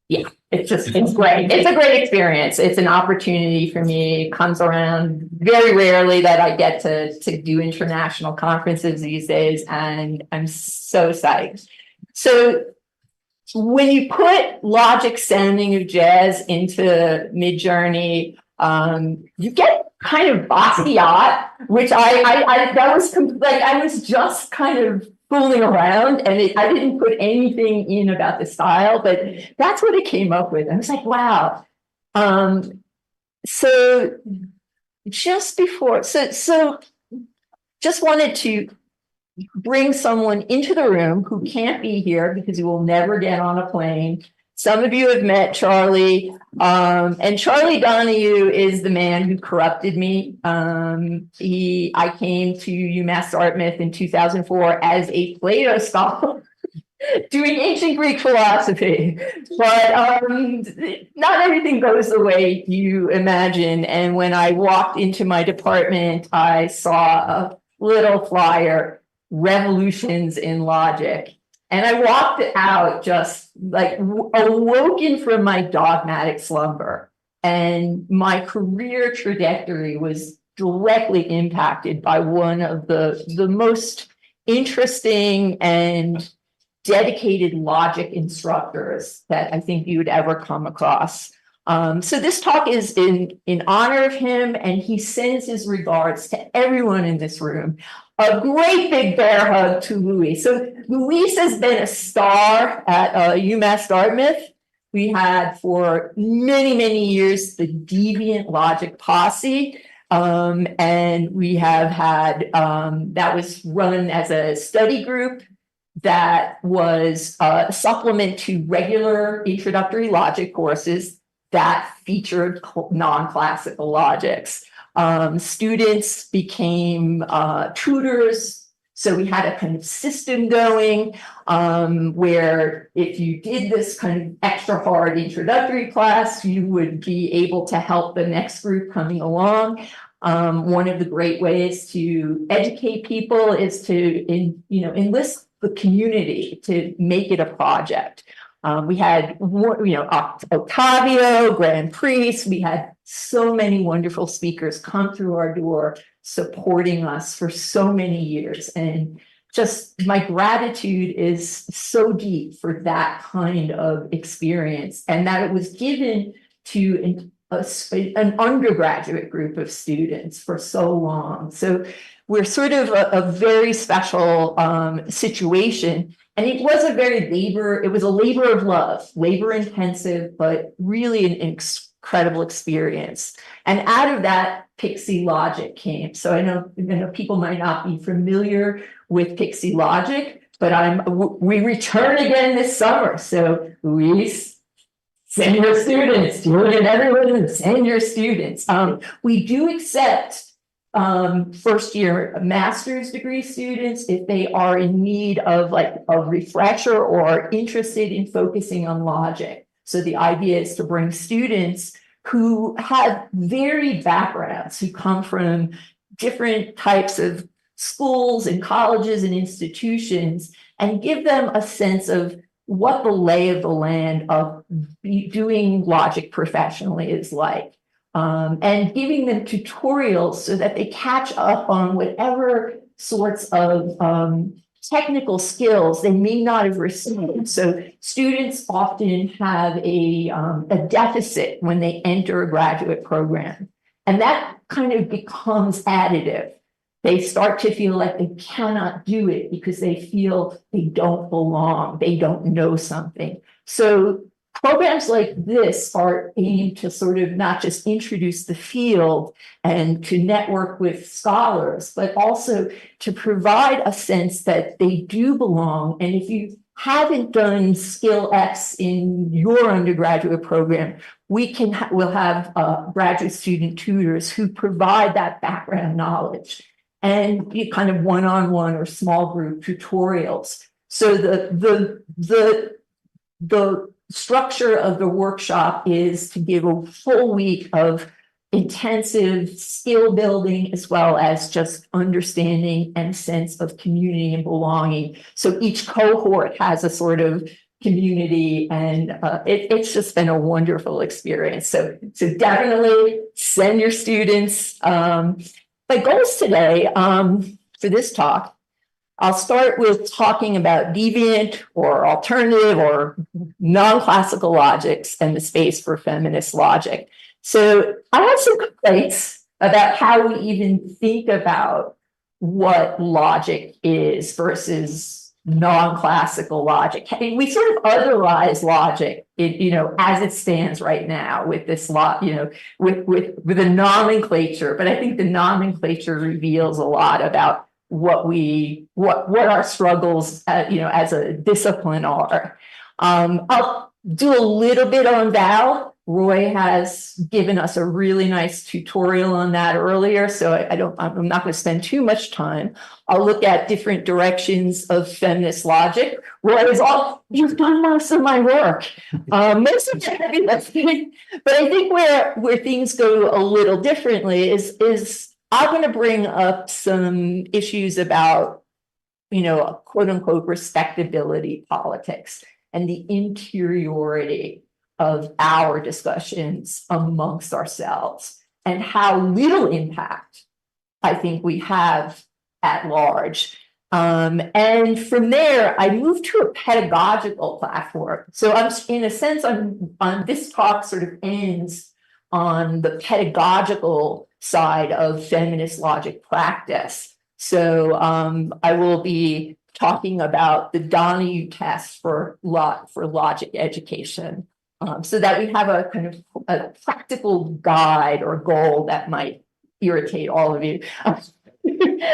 yeah, it's great. It's a great experience. It's an opportunity for me. It comes around very rarely that I get to do international conferences these days, and I'm so psyched. So when you put Logic Sounding of Jazz into Midjourney, you get kind of Basquiat, which that was like I was just kind of fooling around, and I didn't put anything in about the style, but that's what it came up with. I was like, wow. So just before, so just wanted to bring someone into the room who can't be here because he will never get on a plane. Some of you have met Charlie, and Charlie Donahue is the man who corrupted me. I came to UMass Dartmouth in 2004 as a Plato scholar, doing ancient Greek philosophy, but not everything goes the way you imagine. And when I walked into my department, I saw a little flyer, Revolutions in Logic. And I walked out just like awoken from my dogmatic slumber. And my career trajectory was directly impacted by one of the most interesting and dedicated logic instructors that I think you would ever come across. So this talk is in honor of him, and he sends his regards to everyone in this room. A great big bear hug to Luis. So Luis has been a star at UMass Dartmouth. We had for many, many years the Deviant Logic Posse. And we have had, that was run as a study group that was a supplement to regular introductory logic courses that featured non-classical logics. Students became tutors. So we had a kind of system going where if you did this kind of extra hard introductory class, you would be able to help the next group coming along. One of the great ways to educate people is to enlist the community to make it a project. We had, Octavio, Grand Priest. We had so many wonderful speakers come through our door, supporting us for so many years. And just my gratitude is so deep for that kind of experience, and that it was given to an undergraduate group of students for so long. So we're sort of a very special situation. And it was a labor of love, labor intensive, but really an incredible experience. And out of that, Pixie Logic came. So I know people might not be familiar with Pixie Logic, but we return again this summer. So Luis, send your students, Julian, everyone, send your students. We do accept first year master's degree students if they are in need of like a refresher or interested in focusing on logic. So the idea is to bring students who have varied backgrounds, who come from different types of schools and colleges and institutions, and give them a sense of what the lay of the land of doing logic professionally is like. And giving them tutorials so that they catch up on whatever sorts of technical skills they may not have received. So students often have a deficit when they enter a graduate program, and that kind of becomes additive. They start to feel like they cannot do it because they feel they don't belong, they don't know something. So programs like this are aimed to sort of not just introduce the field and to network with scholars, but also to provide a sense that they do belong. And if you haven't done Skill X in your undergraduate program, we'll have graduate student tutors who provide that background knowledge and kind of one-on-one or small group tutorials. So the structure of the workshop is to give a full week of intensive skill building, as well as just understanding and sense of community and belonging. So each cohort has a sort of community, and it's just been a wonderful experience. So definitely send your students. My goals today for this talk, I'll start with talking about deviant or alternative or non-classical logics and the space for feminist logic. So I have some complaints about how we even think about what logic is versus non-classical logic. We sort of otherize logic, as it stands right now with this with a nomenclature. But I think the nomenclature reveals a lot about what our struggles, as a discipline are. I'll do a little bit on Val. Roy has given us a really nice tutorial on that earlier, so I'm not going to spend too much time. I'll look at different directions of feminist logic. Roy is you've done most of my work, most of the heavy lifting, but I think where things go a little differently is I'm going to bring up some issues about, quote unquote, respectability politics and the interiority of our discussions amongst ourselves and how little impact I think we have at large. And from there, I moved to a pedagogical platform. So in a sense, on this talk sort of ends on the pedagogical side of feminist logic practice. So I will be talking about the Donahue test for logic education. So that we have a kind of a practical guide or goal that might irritate all of you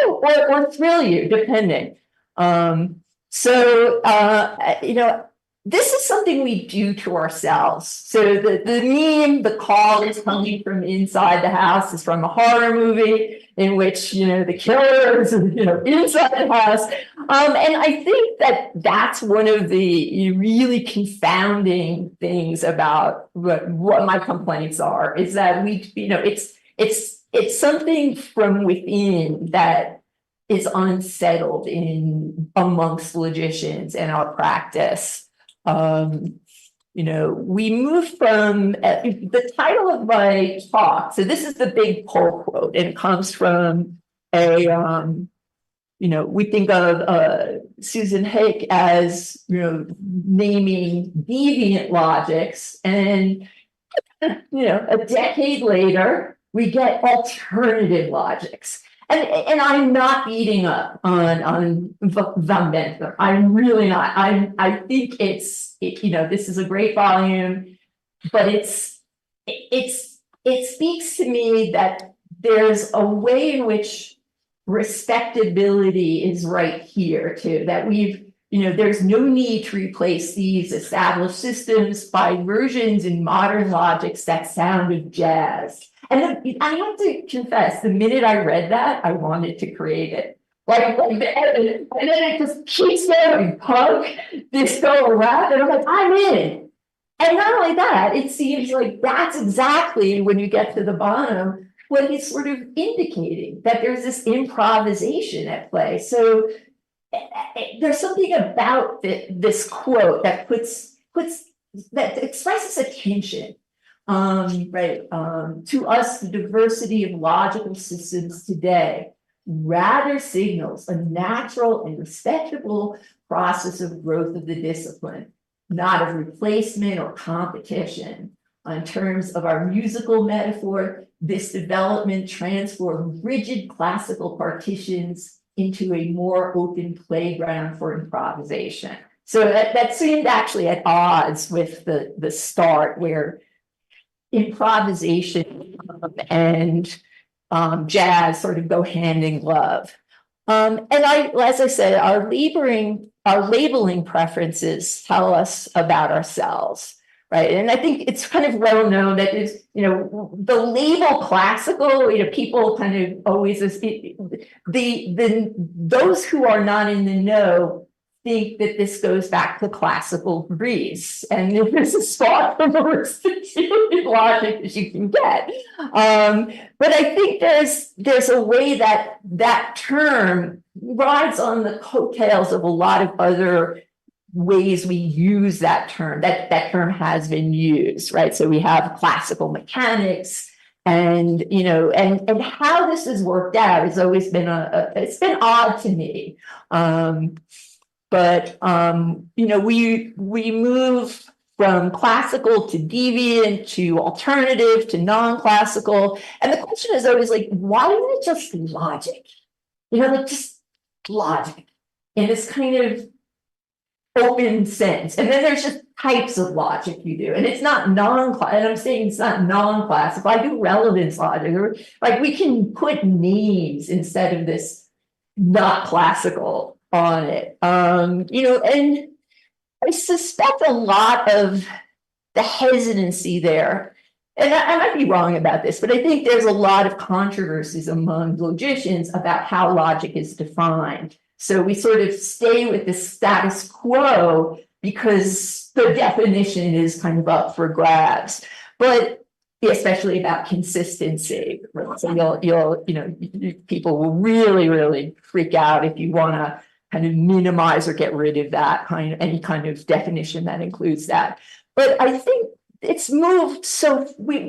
or thrill you, depending. This is something we do to ourselves. So the meme, the call is coming from inside the house, is from a horror movie in which, the killer is, inside the house. And I think that's one of the really confounding things about what my complaints are, is that it's something from within that is unsettled amongst logicians and our practice. We move from the title of my talk. So this is the big pull quote, and it comes from we think of Susan Hake as, naming deviant logics, and, a decade later, we get alternative logics. And I'm not beating up on Van Bentham. I'm really not. I think this is a great volume, but it speaks to me that there's a way in which respectability is right here too, that there's no need to replace these established systems by versions in modern logics that sounded jazz. And I have to confess, the minute I read that, I wanted to create it. And then it just keeps going, punk, disco, rap, and I'm like, I'm in. And not only that, it seems like that's exactly, when you get to the bottom, what he's sort of indicating, that there's this improvisation at play. So there's something about this quote that that expresses a tension. To us, the diversity of logical systems today rather signals a natural and respectable process of growth of the discipline, not of replacement or competition. In terms of our musical metaphor, this development transformed rigid classical partitions into a more open playground for improvisation. So that seemed actually at odds with the start, where improvisation and jazz sort of go hand in glove. As I said, our labeling preferences tell us about ourselves, right? And I think it's kind of well known that the label classical, people kind of always, those who are not in the know think that this goes back to classical Greece, and this is far from Aristotelian logic as you can get. But I think there's a way that term rides on the coattails of a lot of other ways we use that term. That term has been used, right? So we have classical mechanics, and and how this has worked out has always been it's been odd to me. But we move from classical to deviant to alternative to non-classical, and the question is always like, why isn't it just logic? Like just logic in this kind of open sense. And then there's just types of logic you do, and it's not non-classical. And I'm saying it's not non-classical. I do relevance logic, or like we can put names instead of this not classical on it. And I suspect a lot of the hesitancy there, and I might be wrong about this, but I think there's a lot of controversies among logicians about how logic is defined. So we sort of stay with the status quo because the definition is kind of up for grabs, but especially about consistency. So people will really, really freak out if you want to kind of minimize or get rid of that any kind of definition that includes that. But I think it's moved we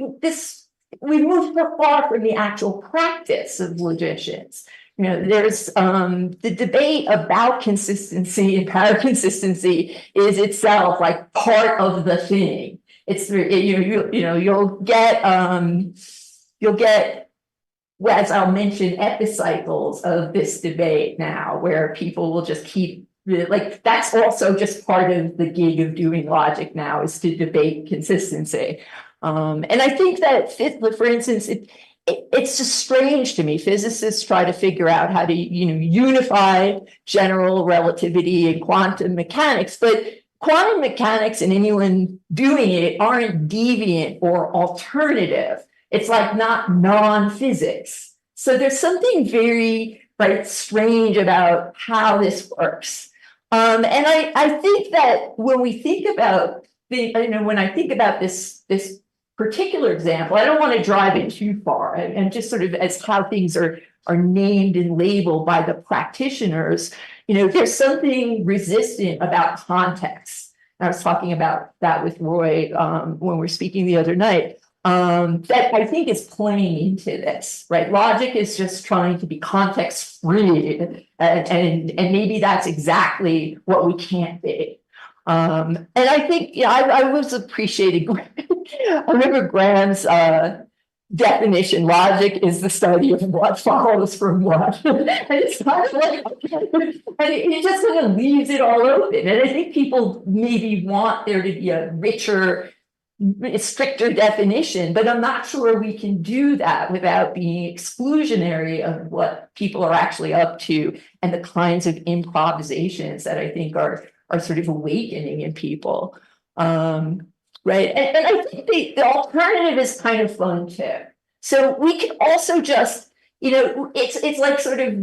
moved so far from the actual practice of logicians. There's the debate about consistency and power consistency is itself like part of the thing. It's you'll get, as I'll mention, epicycles of this debate now, where people will just keep like, that's also just part of the gig of doing logic now, is to debate consistency. And I think that, for instance, it's just strange to me. Physicists try to figure out how to, unify general relativity and quantum mechanics, but quantum mechanics and anyone doing it aren't deviant or alternative. It's like not non-physics. So there's something very strange about how this works. And I think that when we think about when I think about this particular example, I don't want to drive it too far, and just sort of as how things are named and labeled by the practitioners, there's something resistant about context. And I was talking about that with Roy when we were speaking the other night. That I think is playing into this, right? Logic is just trying to be context free, and maybe that's exactly what we can't be. And I think, I was appreciating, I remember Graham's definition: logic is the study of what follows from what. And it's kind of like, and it just kind of leaves it all open. And I think people maybe want there to be a richer, stricter definition, but I'm not sure we can do that without being exclusionary of what people are actually up to and the kinds of improvisations that I think are sort of awakening in people. Right. And I think the alternative is kind of fun too. So we can also just, it's like sort of,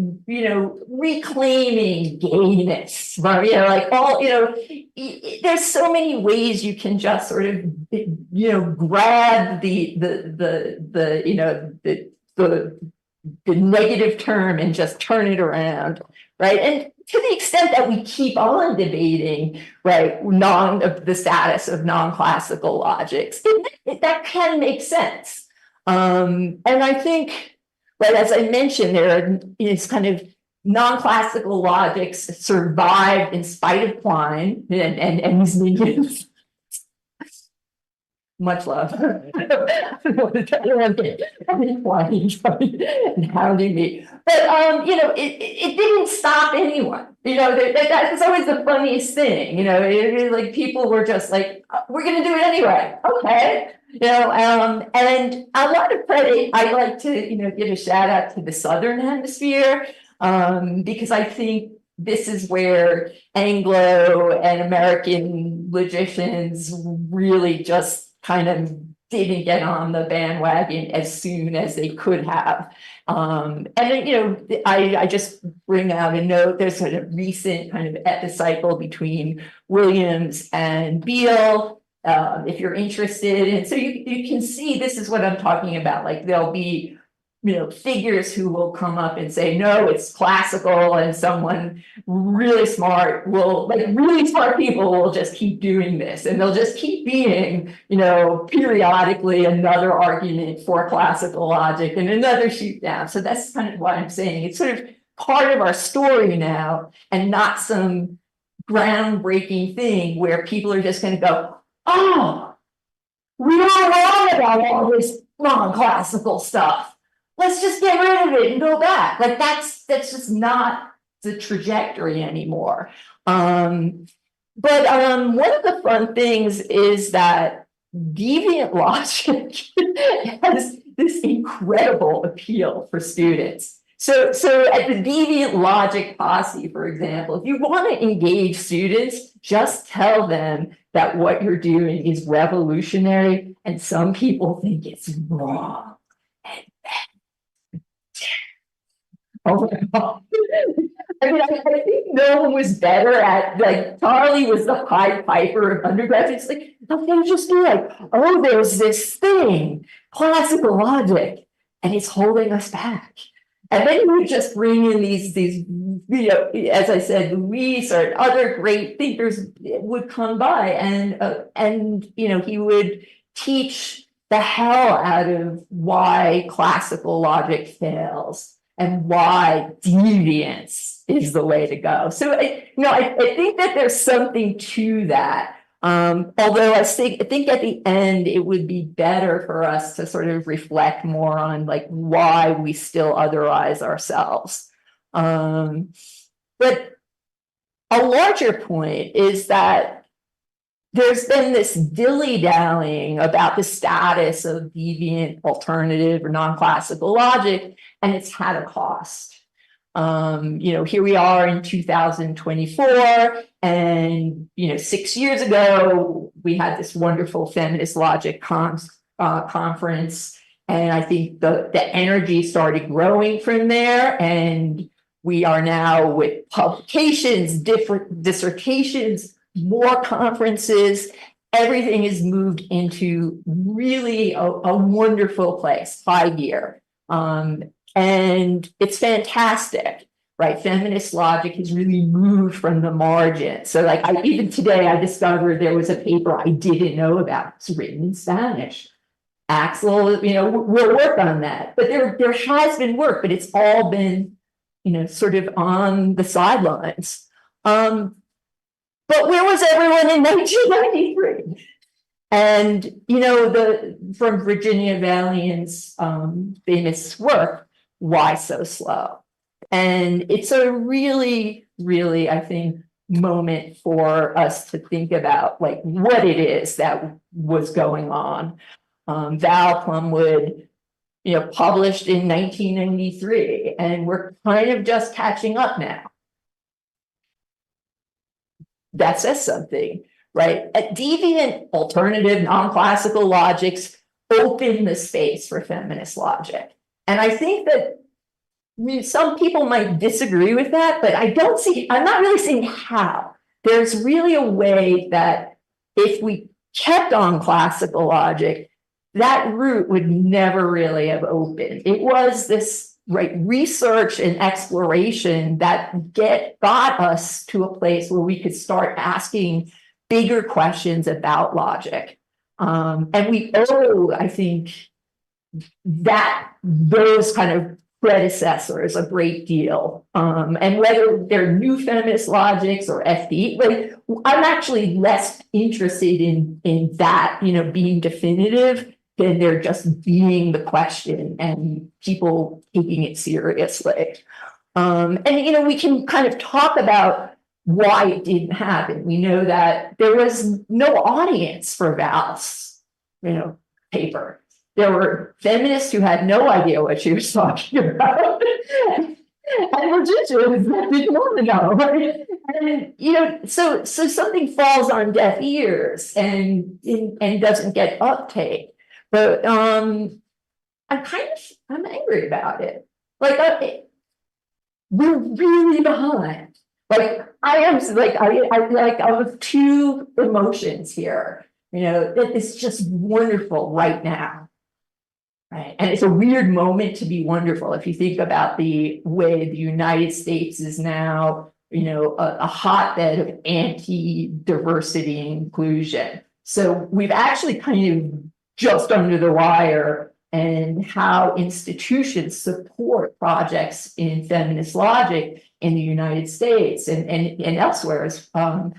reclaiming gayness, like all, there's so many ways you can just sort of, grab the negative term and just turn it around, right? And to the extent that we keep on debating, right, the status of non-classical logics, that can make sense. And I think, right, as I mentioned, it's kind of non-classical logics survived in spite of Klein and his minions. Much love. And hounding me. But it didn't stop anyone. That's always the funniest thing. Like people were just like, we're gonna do it anyway. Okay. And a lot of credit, I like to, give a shout out to the Southern Hemisphere, because I think this is where Anglo and American logicians really just kind of didn't get on the bandwagon as soon as they could have. And I just bring out a note. There's a recent kind of epicycle between Williams and Beale, if you're interested. And so you can see this is what I'm talking about. Like there'll be figures who will come up and say, no, it's classical, and someone really smart will, like really smart people will just keep doing this, and they'll just keep being, periodically another argument for classical logic and another shoot down. So that's kind of what I'm saying. It's sort of part of our story now, and not some groundbreaking thing where people are just going to go, oh, we don't wrong about all this non-classical stuff. Let's just get rid of it and go back. Like that's just not the trajectory anymore. But one of the fun things is that deviant logic has this incredible appeal for students. So at the deviant logic posse, for example, if you want to engage students, just tell them that what you're doing is revolutionary, and some people think it's wrong. Oh my God. I mean, I think no one was better at, like, Charlie was the Pied Piper of undergraduates. Like, they'll just be like, oh, there's this thing, classical logic, and it's holding us back. And then he would just bring in these, as I said, Luis or other great thinkers would come by, and he would teach the hell out of why classical logic fails and why deviance is the way to go. So, I think that there's something to that. Although I think at the end, it would be better for us to sort of reflect more on like why we still otherize ourselves. But a larger point is that there's been this dilly-dallying about the status of deviant, alternative, or non-classical logic, and it's had a cost. Here we are in 2024, and 6 years ago, we had this wonderful feminist logic conference, and I think the energy started growing from there, and we are now with publications, different dissertations, more conferences. Everything is moved into really a wonderful place, 5 year. And it's fantastic, right? Feminist logic has really moved from the margin. So like even today, I discovered there was a paper I didn't know about. It's written in Spanish. Axel, we'll work on that. But there has been work, but it's all been, sort of on the sidelines. But where was everyone in 1993? And, from Virginia Valiant's famous work, Why So Slow? And it's a really, really, I think, moment for us to think about like what it is that was going on. Val Plumwood, published in 1993, and we're kind of just catching up now. That says something, right? Deviant, alternative, non-classical logics open the space for feminist logic. And I think that some people might disagree with that, but I'm not really seeing how. There's really a way that if we kept on classical logic, that route would never really have opened. It was this research and exploration that got us to a place where we could start asking bigger questions about logic. And we owe, I think, that those kind of predecessors a great deal. And whether they're new feminist logics or FD, I'm actually less interested in that, being definitive than they're just being the question and people taking it seriously. And we can kind of talk about why it didn't happen. We know that there was no audience for Val's, paper. There were feminists who had no idea what she was talking about. And logicians that didn't want to know. And, so something falls on deaf ears and doesn't get uptake. But I'm angry about it. We're really behind. I have two emotions here. It's just wonderful right now. right? And it's a weird moment to be wonderful. If you think about the way the United States is now, a hotbed of anti-diversity and inclusion. So we've actually kind of just under the wire and how institutions support projects in feminist logic in the United States and elsewhere is a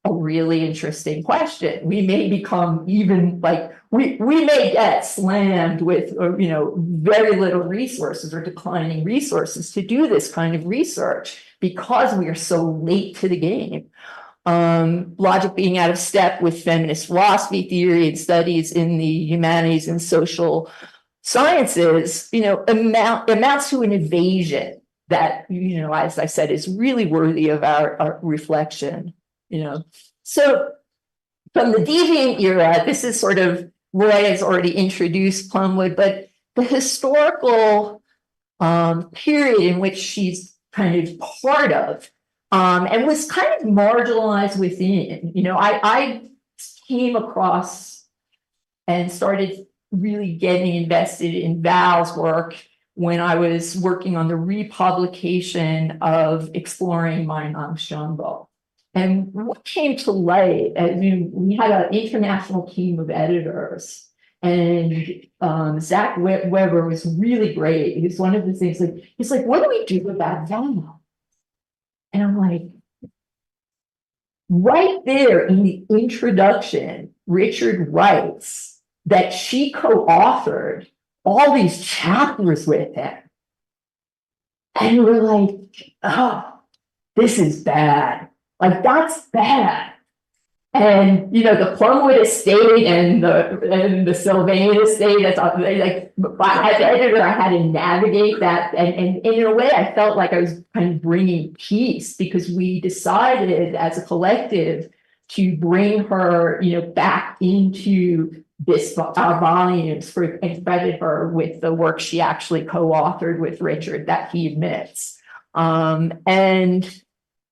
really interesting question. We may become even like, we may get slammed with, very little resources or declining resources to do this kind of research because we are so late to the game. Logic being out of step with feminist philosophy theory and studies in the humanities and social sciences, amounts to an evasion that, as I said, is really worthy of our reflection. So from the deviant era, this is sort of, Roy has already introduced Plumwood, but the historical period in which she's kind of part of and was kind of marginalized within. I came across and started really getting invested in Val's work when I was working on the republication of Exploring Mainang Xiangbo. And what came to light, we had an international team of editors, and Zach Weber was really great. He's one of the things he's like, what do we do about Val? And I'm like, right there in the introduction, Richard writes that she co-authored all these chapters with him. And we're like, oh, this is bad. That's bad. And the Plumwood estate and the Sylvain estate, that's like, as an editor, I had to navigate that. And in a way, I felt like I was kind of bringing peace because we decided as a collective to bring her, back into our volumes and credit her with the work she actually co-authored with Richard that he admits. And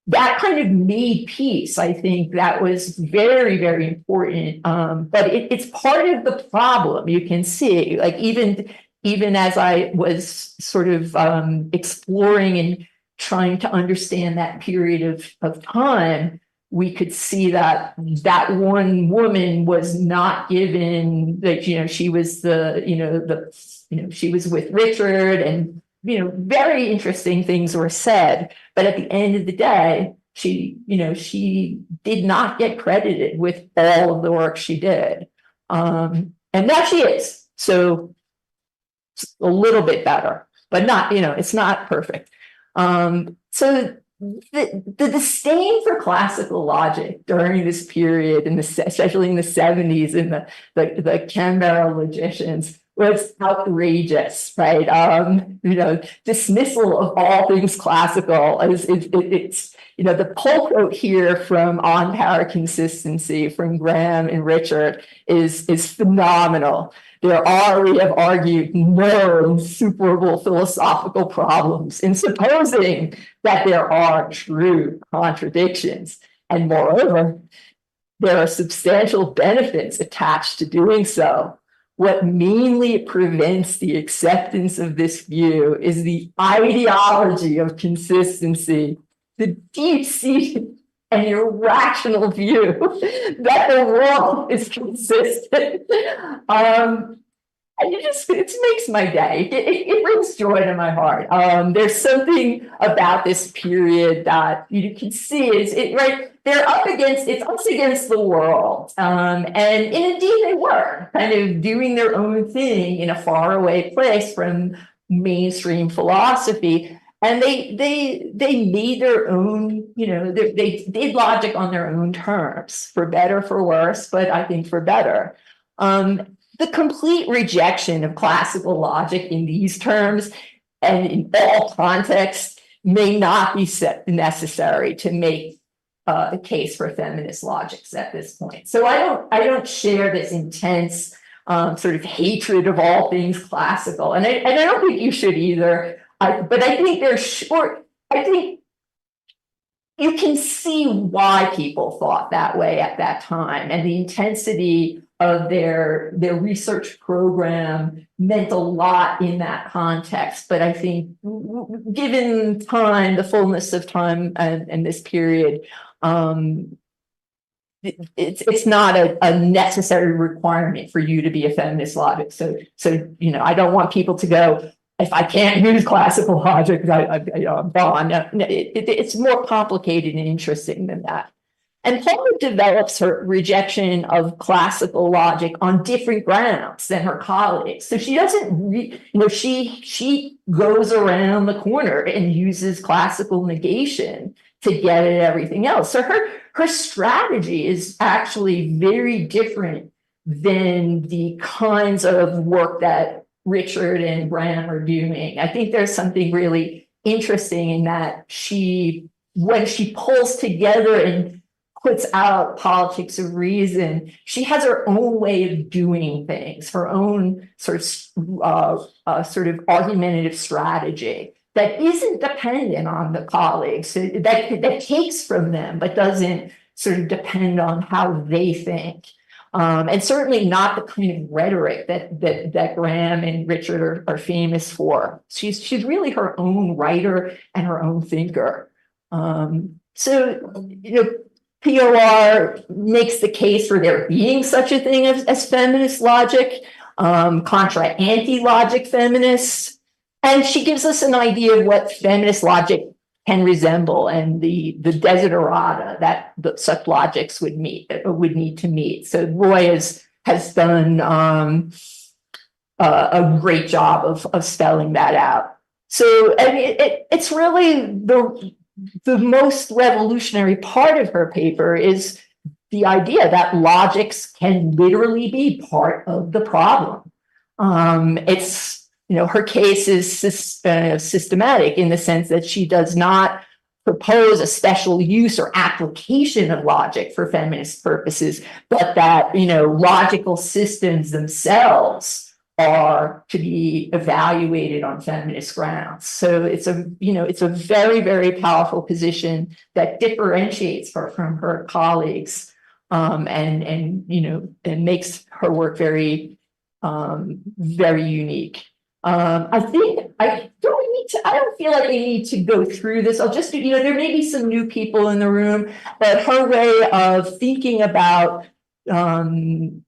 that kind of made peace. I think that was very, very important. But it's part of the problem. You can see, even as I was sort of exploring and trying to understand that period of time, we could see that one woman was not given she was she was with Richard and very interesting things were said, but at the end of the day, she did not get credited with all of the work she did. And now she is. So it's a little bit better, but not, it's not perfect. So the disdain for classical logic during this period, especially in the 70s, in the Canberra logicians, was outrageous, right? Dismissal of all things classical it's the pull quote here from On Power Consistency from Graham and Richard is phenomenal. There are, we have argued, no insuperable philosophical problems in supposing that there are true contradictions. And moreover, there are substantial benefits attached to doing so. What mainly prevents the acceptance of this view is the ideology of consistency, the deep-seated and irrational view that the world is consistent. And it makes my day. It brings joy to my heart. There's something about this period that you can see right? They're it's us against the world. And indeed they were kind of doing their own thing in a faraway place from mainstream philosophy. And they made their own, they did logic on their own terms, for better, for worse, but I think for better. The complete rejection of classical logic in these terms and in all contexts may not be necessary to make a case for feminist logics at this point. So I don't share this intense sort of hatred of all things classical, and I don't think you should either. But I think they're short. I think you can see why people thought that way at that time, and the intensity of their research program meant a lot in that context. But I think given time, the fullness of time and this period, it's not a necessary requirement for you to be a feminist logic. So I don't want people to go, if I can't use classical logic, I'm gone. No, it's more complicated and interesting than that. And Torre develops her rejection of classical logic on different grounds than her colleagues. So she doesn't, she goes around the corner and uses classical negation to get at everything else. So her strategy is actually very different than the kinds of work that Richard and Bryan are doing. I think there's something really interesting in that when she pulls together and puts out politics of reason, she has her own way of doing things, her own sort of argumentative strategy that isn't dependent on the colleagues, that takes from them, but doesn't sort of depend on how they think. And certainly not the kind of rhetoric that Graham and Richard are famous for. She's really her own writer and her own thinker. POR makes the case for there being such a thing as feminist logic, contra anti-logic feminists. And she gives us an idea of what feminist logic can resemble and the desiderata that such logics would need to meet. So Roy has done a great job of spelling that out. So I mean, it's really the most revolutionary part of her paper is the idea that logics can literally be part of the problem. Her case is systematic in the sense that she does not propose a special use or application of logic for feminist purposes, but that, logical systems themselves are to be evaluated on feminist grounds. So it's a very, very powerful position that differentiates her from her colleagues, and makes her work very, very unique. I don't feel like I need to go through this. I'll just do, there may be some new people in the room, but her way of thinking about, the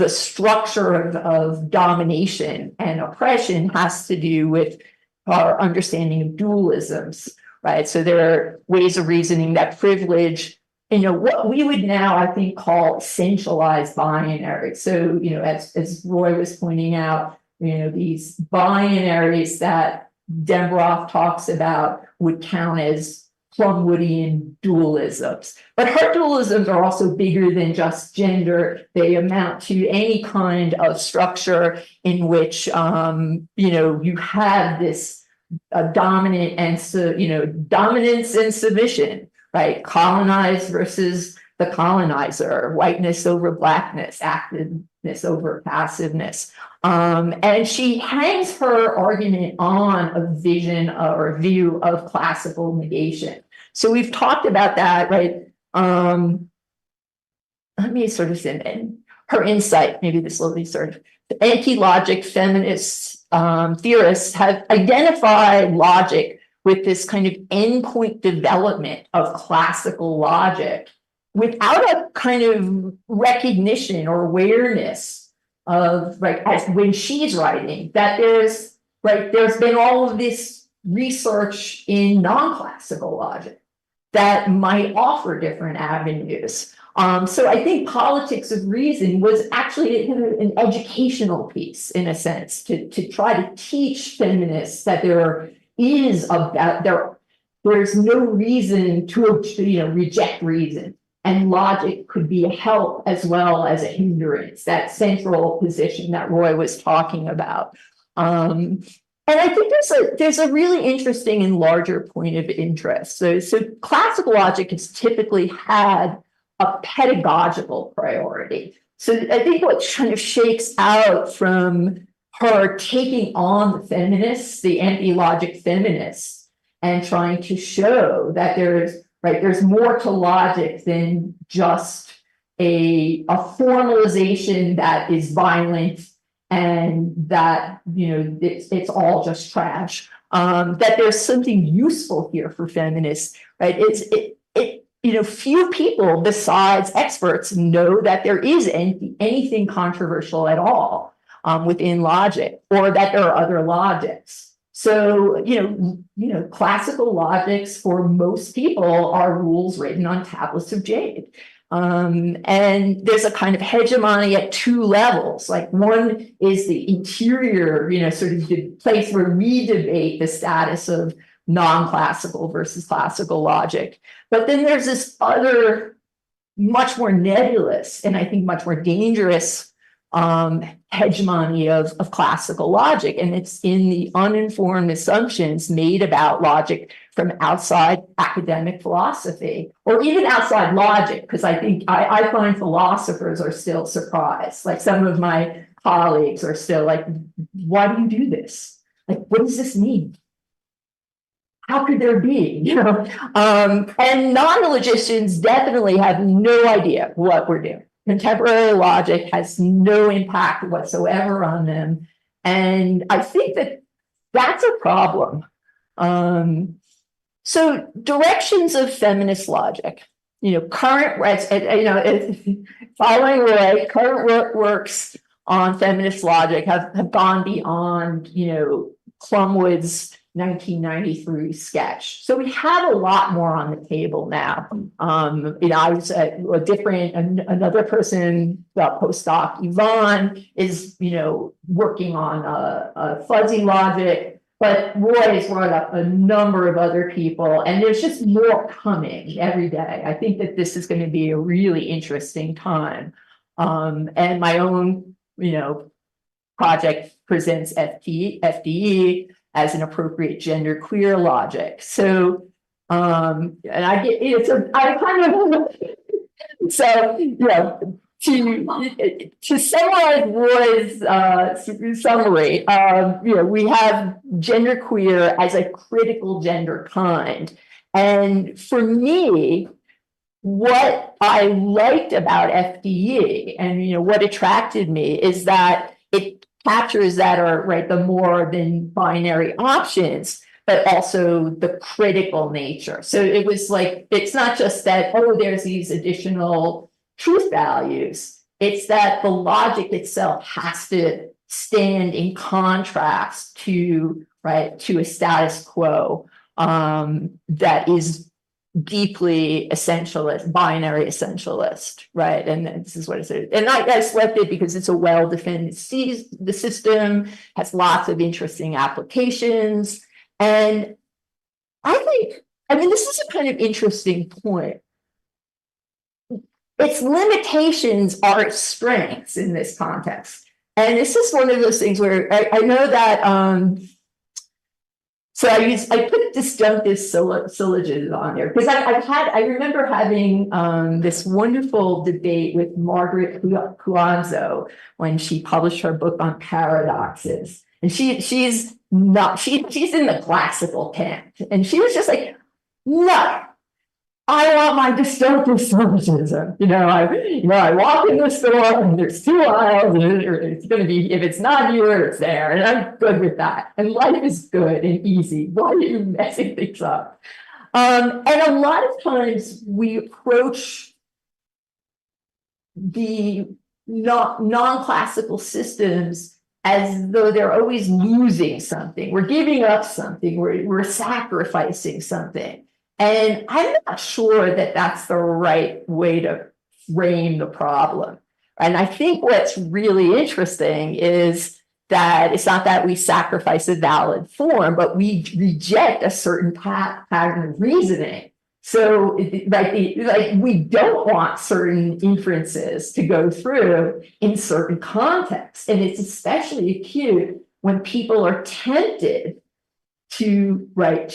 structure of domination and oppression has to do with our understanding of dualisms, right? So there are ways of reasoning that privilege, what we would now, I think, call essentialized binary. So, as Roy was pointing out, these binaries that Dembroff talks about would count as Plumwoodian dualisms. But her dualisms are also bigger than just gender. They amount to any kind of structure in which, you have this dominant and, dominance and submission, right? Colonized versus the colonizer, whiteness over blackness, activeness over passiveness. And she hangs her argument on a vision or a view of classical negation. So we've talked about that, right? Let me sort of say, and her insight, maybe this will be sort of, the anti-logic feminist theorists have identified logic with this kind of endpoint development of classical logic without a kind of recognition or awareness of, right, as when she's writing, that there's been all of this research in non-classical logic that might offer different avenues. So I think politics of reason was actually an educational piece, in a sense, to try to teach feminists that there's no reason to reject reason, and logic could be a help as well as a hindrance, that central position that Roy was talking about. And I think there's a really interesting and larger point of interest. So classical logic has typically had a pedagogical priority. So I think what kind of shakes out from her taking on the feminists, the anti-logic feminists, and trying to show that there's more to logic than just a formalization that is violent and that, it's all just trash. That there's something useful here for feminists, right? Few people besides experts know that there is anything controversial at all within logic, or that there are other logics. So, classical logics for most people are rules written on tablets of jade. And there's a kind of hegemony at two levels. Like, one is the interior, sort of the place where we debate the status of non-classical versus classical logic. But then there's this other, much more nebulous, and I think much more dangerous hegemony of classical logic. And it's in the uninformed assumptions made about logic from outside academic philosophy, or even outside logic, because I find philosophers are still surprised. Like, some of my colleagues are still like, why do you do this? Like, what does this mean? How could there be, and non-logicians definitely have no idea what we're doing. Contemporary logic has no impact whatsoever on them. And I think that that's a problem. So directions of feminist logic, following Roy, current works on feminist logic have gone beyond, Plumwood's 1993 sketch. So we have a lot more on the table now. I was another person, postdoc Yvonne, is, working on a fuzzy logic, but Roy has brought up a number of other people, and there's just more coming every day. I think that this is going to be a really interesting time. And my own, project presents FDE as an appropriate genderqueer logic. So, and I get to summarize Roy's summary, we have genderqueer as a critical gender kind. And for me, what I liked about FDE and what attracted me is that it captures that are the more than binary options, but also the critical nature. So it was like, it's not just that, there's these additional truth values. It's that the logic itself has to stand in contrast to a status quo that is deeply essentialist, binary essentialist, right? And this is what it is. And I selected it because it's a well-defined, the system has lots of interesting applications. And this is a kind of interesting point. Its limitations are its strengths in this context. And this is one of those things where I know that, so I put disjunctive syllogism on there because I remember having this wonderful debate with Margaret Cuanzo when she published her book on paradoxes. And she's in the classical camp. And she was just like, no, I want my disjunctive syllogism. I walk in the store and there's two aisles and it's going to be, if it's not here, it's there. And I'm good with that. And life is good and easy. Why are you messing things up? And a lot of times we approach the non-classical systems as though they're always losing something. We're giving up something. We're sacrificing something. And I'm not sure that that's the right way to frame the problem. And I think what's really interesting is that it's not that we sacrifice a valid form, but we reject a certain pattern of reasoning. So we don't want certain inferences to go through in certain contexts. And it's especially acute when people are tempted to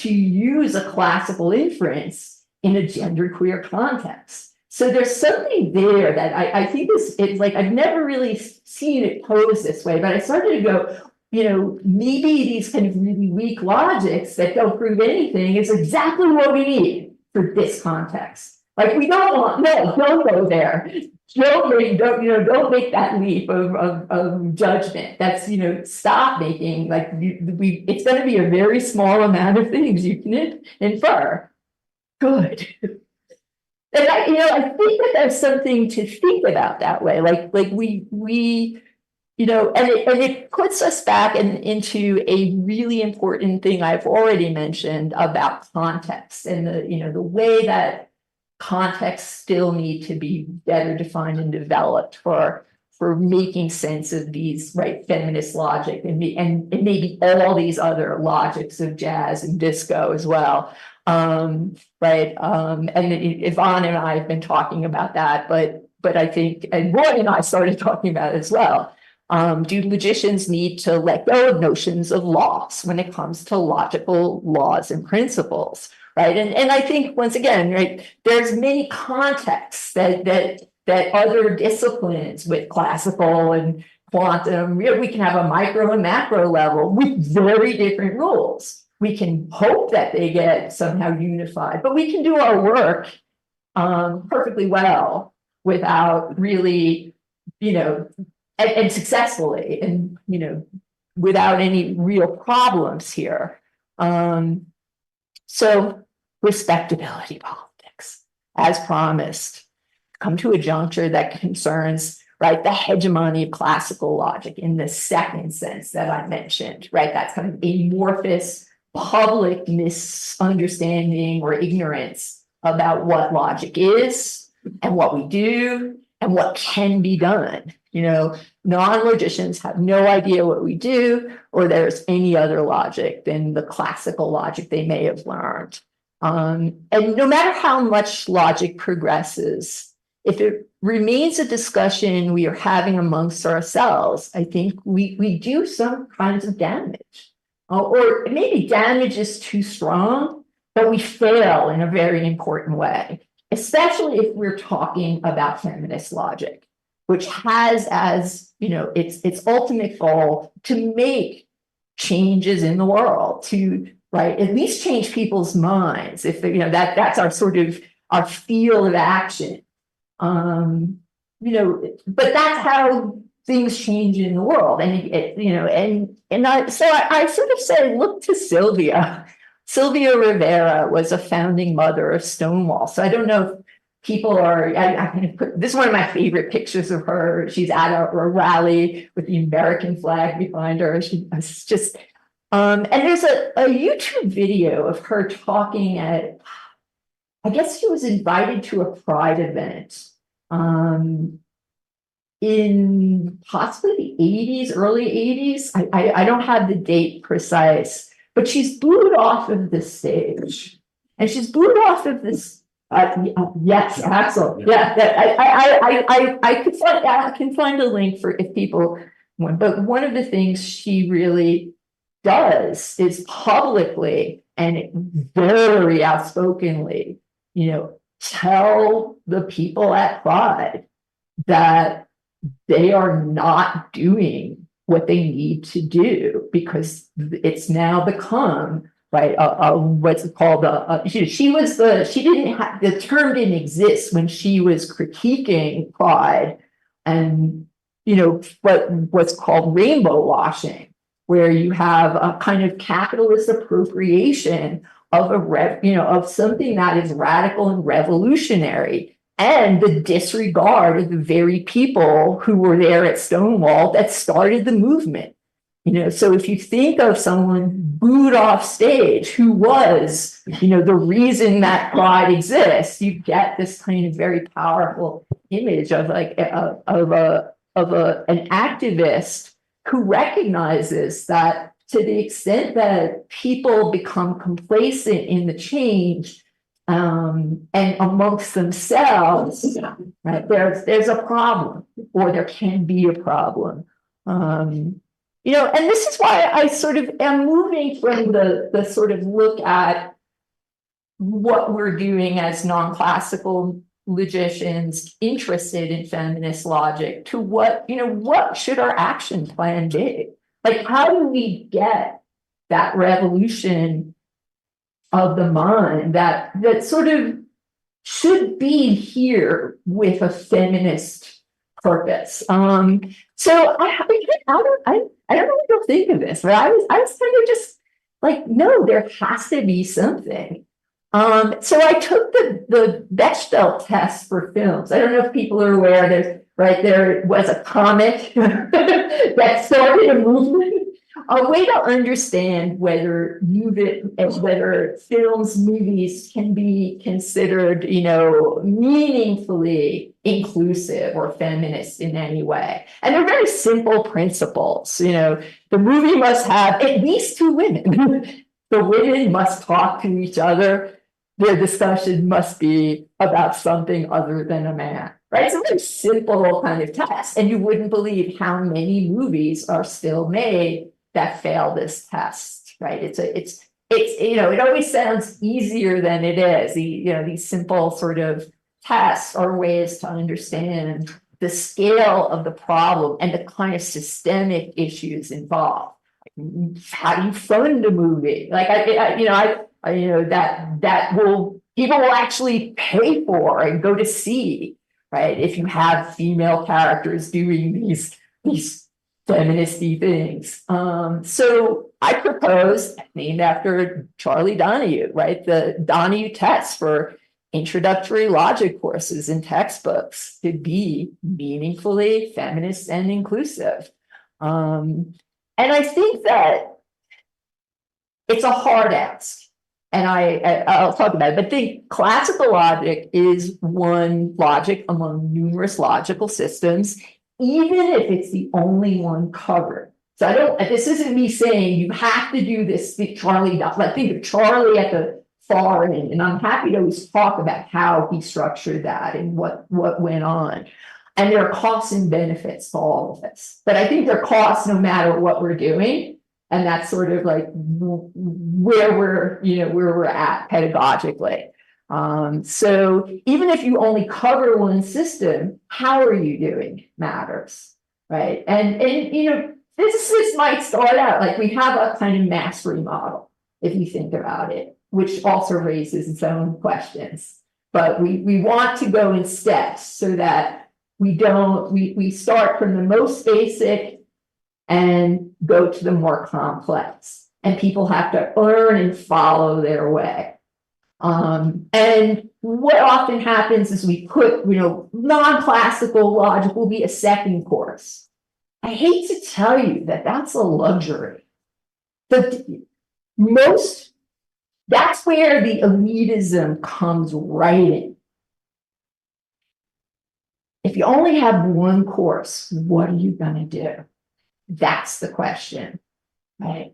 use a classical inference in a genderqueer context. So there's something there that I think it's like, I've never really seen it posed this way, but I started to go, maybe these kind of really weak logics that don't prove anything is exactly what we need for this context. Like, we don't want, no, don't go there. Don't make that leap of judgment. That's, stop making, like, it's going to be a very small amount of things you can infer. Good. And I think that there's something to think about that way. Like we and it puts us back into a really important thing I've already mentioned about context and the way that contexts still need to be better defined and developed for making sense of these feminist logic and maybe all these other logics of jazz and disco as well. And Yvonne and I have been talking about that, but I think, and Roy and I started talking about it as well. Do logicians need to let go of notions of loss when it comes to logical laws and principles, right? And I think, once again, there's many contexts that other disciplines with classical and quantum, we can have a micro and macro level with very different rules. We can hope that they get somehow unified, but we can do our work perfectly well without really, and successfully, and without any real problems here. So respectability politics, as promised, come to a juncture that concerns the hegemony of classical logic in the second sense that I mentioned, that's kind of amorphous public misunderstanding or ignorance about what logic is and what we do and what can be done. Non-logicians have no idea what we do, or there's any other logic than the classical logic they may have learned. And no matter how much logic progresses, if it remains a discussion we are having amongst ourselves, I think we do some kinds of damage. Or maybe damage is too strong, but we fail in a very important way, especially if we're talking about feminist logic, which has as its ultimate goal to make changes in the world, to at least change people's minds. If that's our sort of our field of action, but that's how things change in the world, and I sort of say, look to Sylvia. Sylvia Rivera was a founding mother of Stonewall. So I don't know if people are. I can put this is one of my favorite pictures of her. She's at a rally with the American flag behind her. It's just, and there's a YouTube video of her talking at. I guess she was invited to a Pride event. In possibly the 80s, early 80s. I don't have the date precise, but she's booed off of the stage. And she's booed off of this. Yes, Axel. Yeah, I can find a link for if people want. But one of the things she really does is publicly and very outspokenly, tell the people at Pride that they are not doing what they need to do because it's now become what's it called she didn't have the term didn't exist when she was critiquing Pride and what's called rainbow washing, where you have a kind of capitalist appropriation of of something that is radical and revolutionary, and the disregard of the very people who were there at Stonewall that started the movement. So if you think of someone booed off stage who was, the reason that Pride exists, you get this kind of very powerful image of an activist who recognizes that to the extent that people become complacent in the change, and amongst themselves, there's a problem, or there can be a problem. And this is why I sort of am moving from the sort of look at what we're doing as non-classical logicians interested in feminist logic to what should our action plan be? Like, how do we get that revolution of the mind that sort of should be here with a feminist purpose. So I don't know what you'll think of this, but I was kind of just like, no, there has to be something. So I took the Bechdel test for films. I don't know if people are aware there was a comic that started a movement. A way to understand whether films, movies can be considered, meaningfully inclusive or feminist in any way. And they're very simple principles. The movie must have at least two women. The women must talk to each other. Their discussion must be about something other than a man. Right? It's a very simple kind of test. And you wouldn't believe how many movies are still made that fail this test, right? It always sounds easier than it is. These simple sort of tests are ways to understand the scale of the problem and the kind of systemic issues involved. How do you fund a movie? Like people will actually pay for and go to see, right? If you have female characters doing these feministy things. So I proposed, named after Charlie Donahue, right? The Donahue test for introductory logic courses in textbooks to be meaningfully feminist and inclusive. And I think that it's a hard ask. And I'll talk about it, but I think classical logic is one logic among numerous logical systems, even if it's the only one covered. So this isn't me saying you have to do this, Charlie, I think of Charlie at the far end, and I'm happy to always talk about how he structured that and what went on. And there are costs and benefits to all of this. But I think there are costs no matter what we're doing. And that's sort of like where we're at pedagogically. So even if you only cover one system, how are you doing matters, right? And physicists might start out like we have a kind of mastery model, if you think about it, which also raises its own questions. But we want to go in steps so that we start from the most basic and go to the more complex. And people have to learn and follow their way. And what often happens is we put, non-classical logic will be a second course. I hate to tell you that that's a luxury. But that's where the elitism comes right in. If you only have one course, what are you going to do? That's the question, right?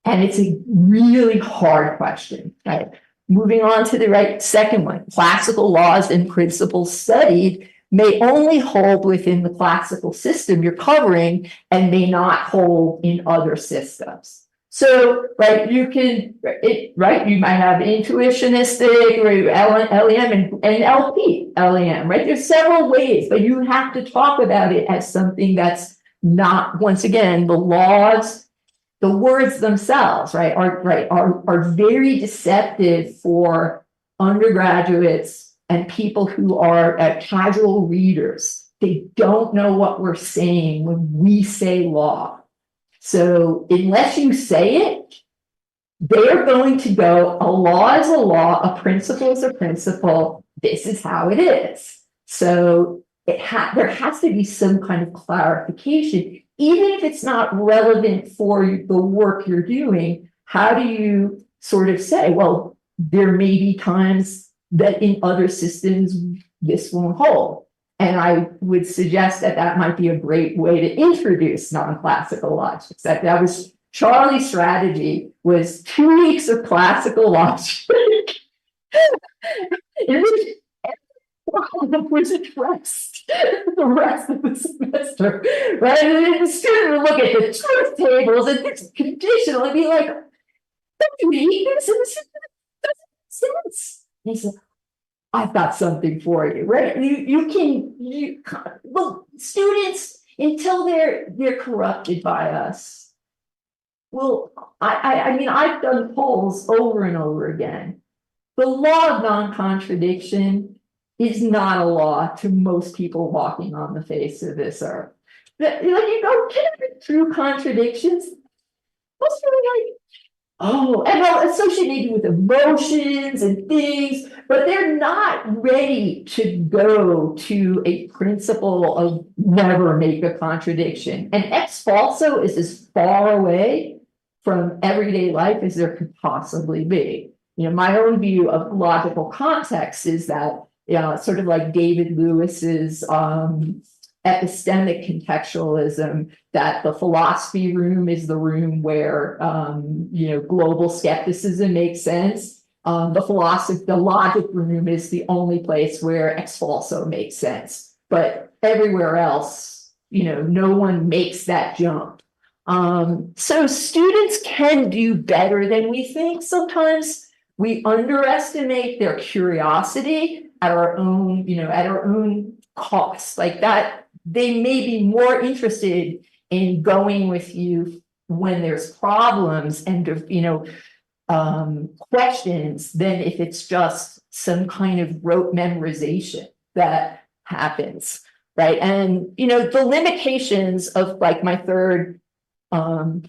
And it's a really hard question, right? Moving on to the second one, classical laws and principles studied may only hold within the classical system you're covering and may not hold in other systems. So, you might have intuitionistic, LEM and LP, LEM, right? There's several ways, but you have to talk about it as something that's not, once again, the laws, the words themselves, are very deceptive for undergraduates and people who are casual readers. They don't know what we're saying when we say law. So unless you say it, they're going to go, a law is a law, a principle is a principle, this is how it is. So there has to be some kind of clarification, even if it's not relevant for the work you're doing. How do you sort of say, well, there may be times that in other systems this won't hold? And I would suggest that might be a great way to introduce non-classical logic. That was Charlie's strategy, was 2 weeks of classical logic. Was addressed the rest of the semester, right? And the student would look at the truth tables and it's conditional and be like, don't you hate this? And this doesn't make sense. And he said, I've got something for you, right? Students, until they're corrupted by us, Well, I mean, I've done polls over and over again. The law of non-contradiction is not a law to most people walking on the face of this earth. Like, you go through contradictions, most people are like, oh, and they're associated with emotions and things, but they're not ready to go to a principle of never make a contradiction. And ex falso is as far away from everyday life as there could possibly be. You know, my own view of logical context is that, you know, sort of like David Lewis's epistemic contextualism, that the philosophy room is the room where, you know, global skepticism makes sense. The logic room is the only place where ex falso makes sense. But everywhere else, you know, no one makes that jump. So students can do better than we think. Sometimes we underestimate their curiosity at our own, you know, at our own cost. Like that, they may be more interested in going with you when there's problems and, you know, questions than if it's just some kind of rote memorization that happens, right? And, you know, the limitations of, like, my third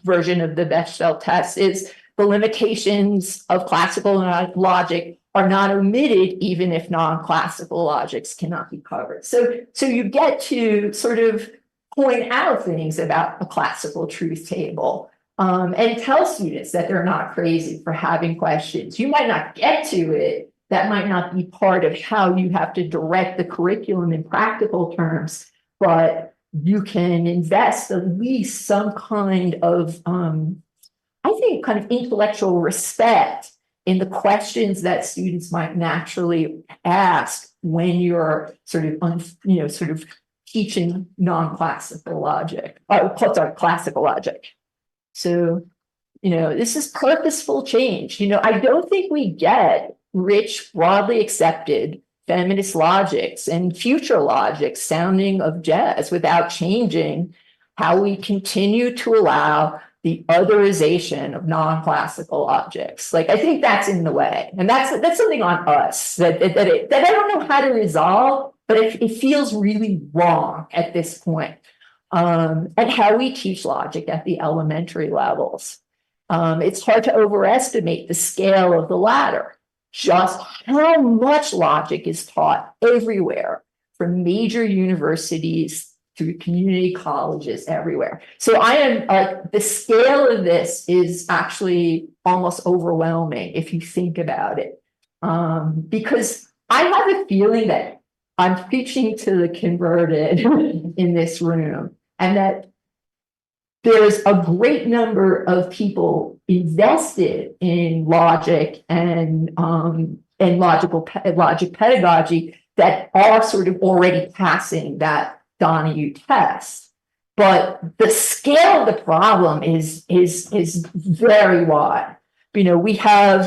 version of the Bechdel test is the limitations of classical logic are not omitted even if non-classical logics cannot be covered. So you get to sort of point out things about a classical truth table, and tell students that they're not crazy for having questions. You might not get to it. That might not be part of how you have to direct the curriculum in practical terms, but you can invest at least some kind of, I think, kind of intellectual respect in the questions that students might naturally ask when you're sort of, you know, sort of teaching non-classical logic, sorry, classical logic. So, you know, this is purposeful change. You know, I don't think we get rich, broadly accepted feminist logics and future logics sounding of jazz without changing how we continue to allow the otherization of non-classical objects. Like, I think that's in the way, and that's something on us that I don't know how to resolve, but it feels really wrong at this point. And how we teach logic at the elementary levels. It's hard to overestimate the scale of the latter. Just how much logic is taught everywhere, from major universities through community colleges everywhere. So I am, the scale of this is actually almost overwhelming if you think about it. Because I have a feeling that I'm preaching to the converted in this room, and that there's a great number of people invested in logic and logic pedagogy that are sort of already passing that Donahue test. But the scale of the problem is very wide. You know, we have,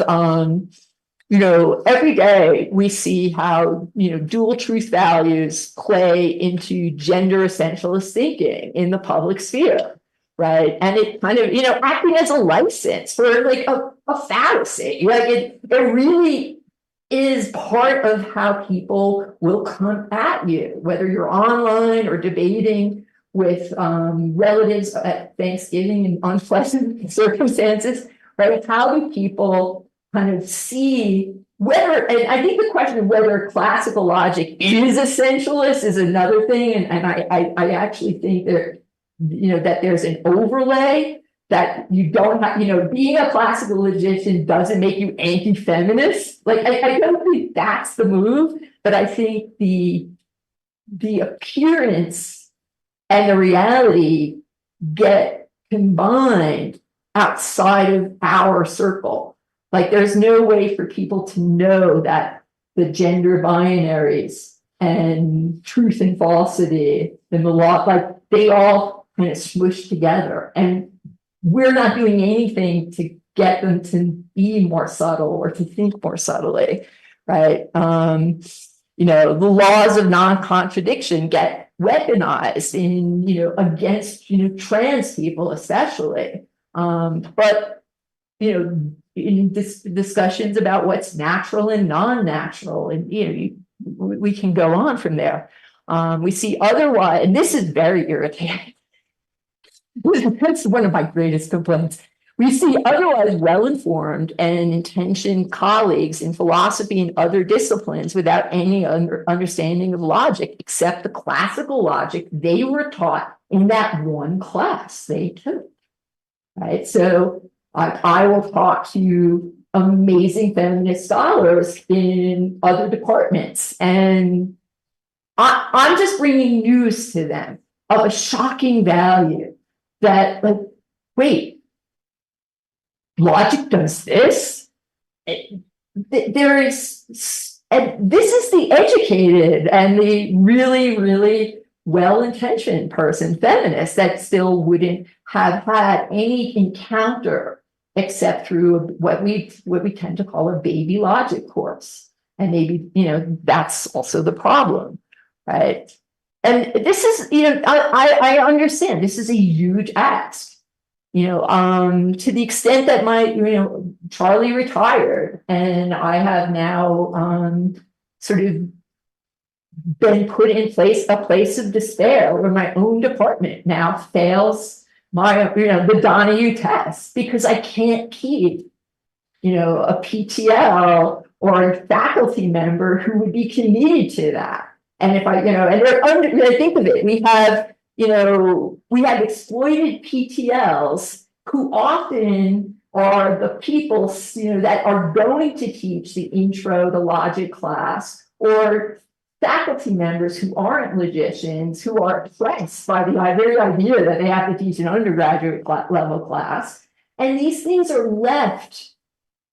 you know, every day we see how, you know, dual truth values play into gender essentialist thinking in the public sphere, right? And it kind of, you know, acting as a license for like a fallacy. Like it really is part of how people will come at you, whether you're online or debating with relatives at Thanksgiving in unpleasant circumstances, right? How do people kind of see whether, and I think the question of whether classical logic is essentialist is another thing. And I actually think that, you know, that there's an overlay that you don't have, you know, being a classical logician doesn't make you anti-feminist. Like, I don't think that's the move, but I think the appearance and the reality get combined outside of our circle. Like, there's no way for people to know that the gender binaries and truth and falsity and the law, like, they all kind of smush together. And we're not doing anything to get them to be more subtle or to think more subtly, right? You know, the laws of non-contradiction get weaponized in, you know, against, you know, trans people especially. But, you know, in discussions about what's natural and non-natural, and, you know, we can go on from there. We see otherwise, and this is very irritating. That's one of my greatest complaints. We see otherwise well-informed and intentioned colleagues in philosophy and other disciplines without any understanding of logic, except the classical logic they were taught in that one class they took. Right? So I will talk to amazing feminist scholars in other departments, and I'm just bringing news to them of a shocking value that, like, wait, logic does this? There is, and this is the educated and the really, really well-intentioned person, feminist, that still wouldn't have had any encounter except through what we tend to call a baby logic course. And maybe, you know, that's also the problem, right? And this is, you know, I understand this is a huge ask. You know, to the extent that Charlie retired, and I have now sort of been put in a place of despair where my own department now fails the Donahue test because I can't keep, you know, a PTL or a faculty member who would be committed to that. And if I think of it, we have exploited PTLs who often are the people, you know, that are going to teach the intro, the logic class, or faculty members who aren't logicians, who are oppressed by the very idea that they have to teach an undergraduate level class. And these things are left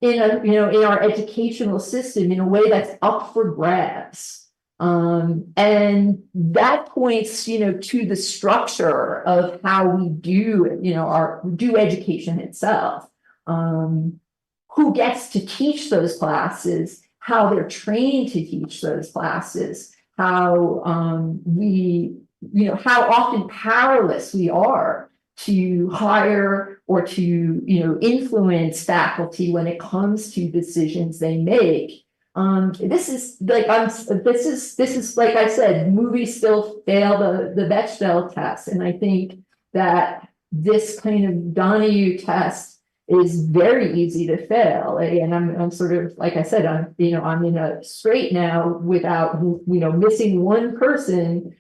in our educational system in a way that's up for grabs. And that points, you know, to the structure of how we do, you know, do education itself. Who gets to teach those classes, how they're trained to teach those classes, how how often powerless we are to hire or to, you know, influence faculty when it comes to decisions they make. This is like I said, movies still fail the Bechdel test, and I think that this kind of Donahue test is very easy to fail. And I'm sort of, like I said, I'm in a strait now without, you know, missing one person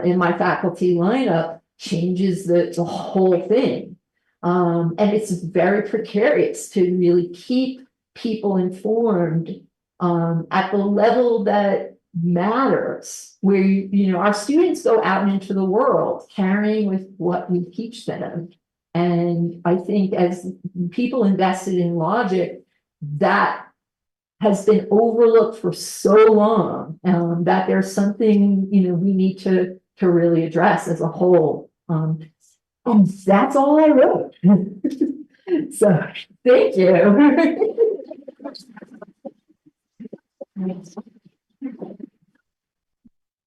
in my faculty lineup changes the whole thing. And it's very precarious to really keep people informed at the level that matters, where, you know, our students go out into the world carrying with what we teach them. And I think as people invested in logic, that has been overlooked for so long, that there's something, you know, we need to really address as a whole. And that's all I wrote. So thank you.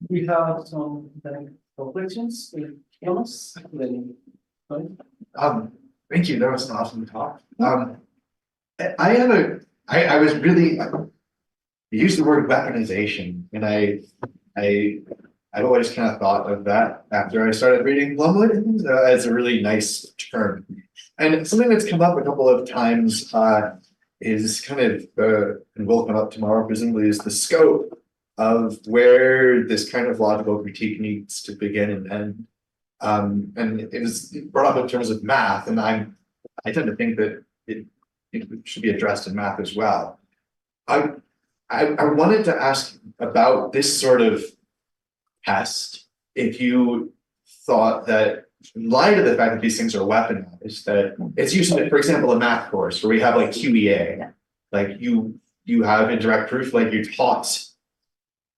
We have some questions. Thomas, thank you. That was an awesome talk. I was really, you used the word weaponization, and I've always kind of thought of that after I started reading Blumwood as a really nice term. And something that's come up a couple of times is kind of, and will come up tomorrow presumably, is the scope of where this kind of logical critique needs to begin and end. And it was brought up in terms of math, and I tend to think that it should be addressed in math as well. I wanted to ask about this sort of test, if you thought that, in light of the fact that these things are weaponized, that it's used in, for example, a math course where we have like QEA, like you have indirect proof, like you're taught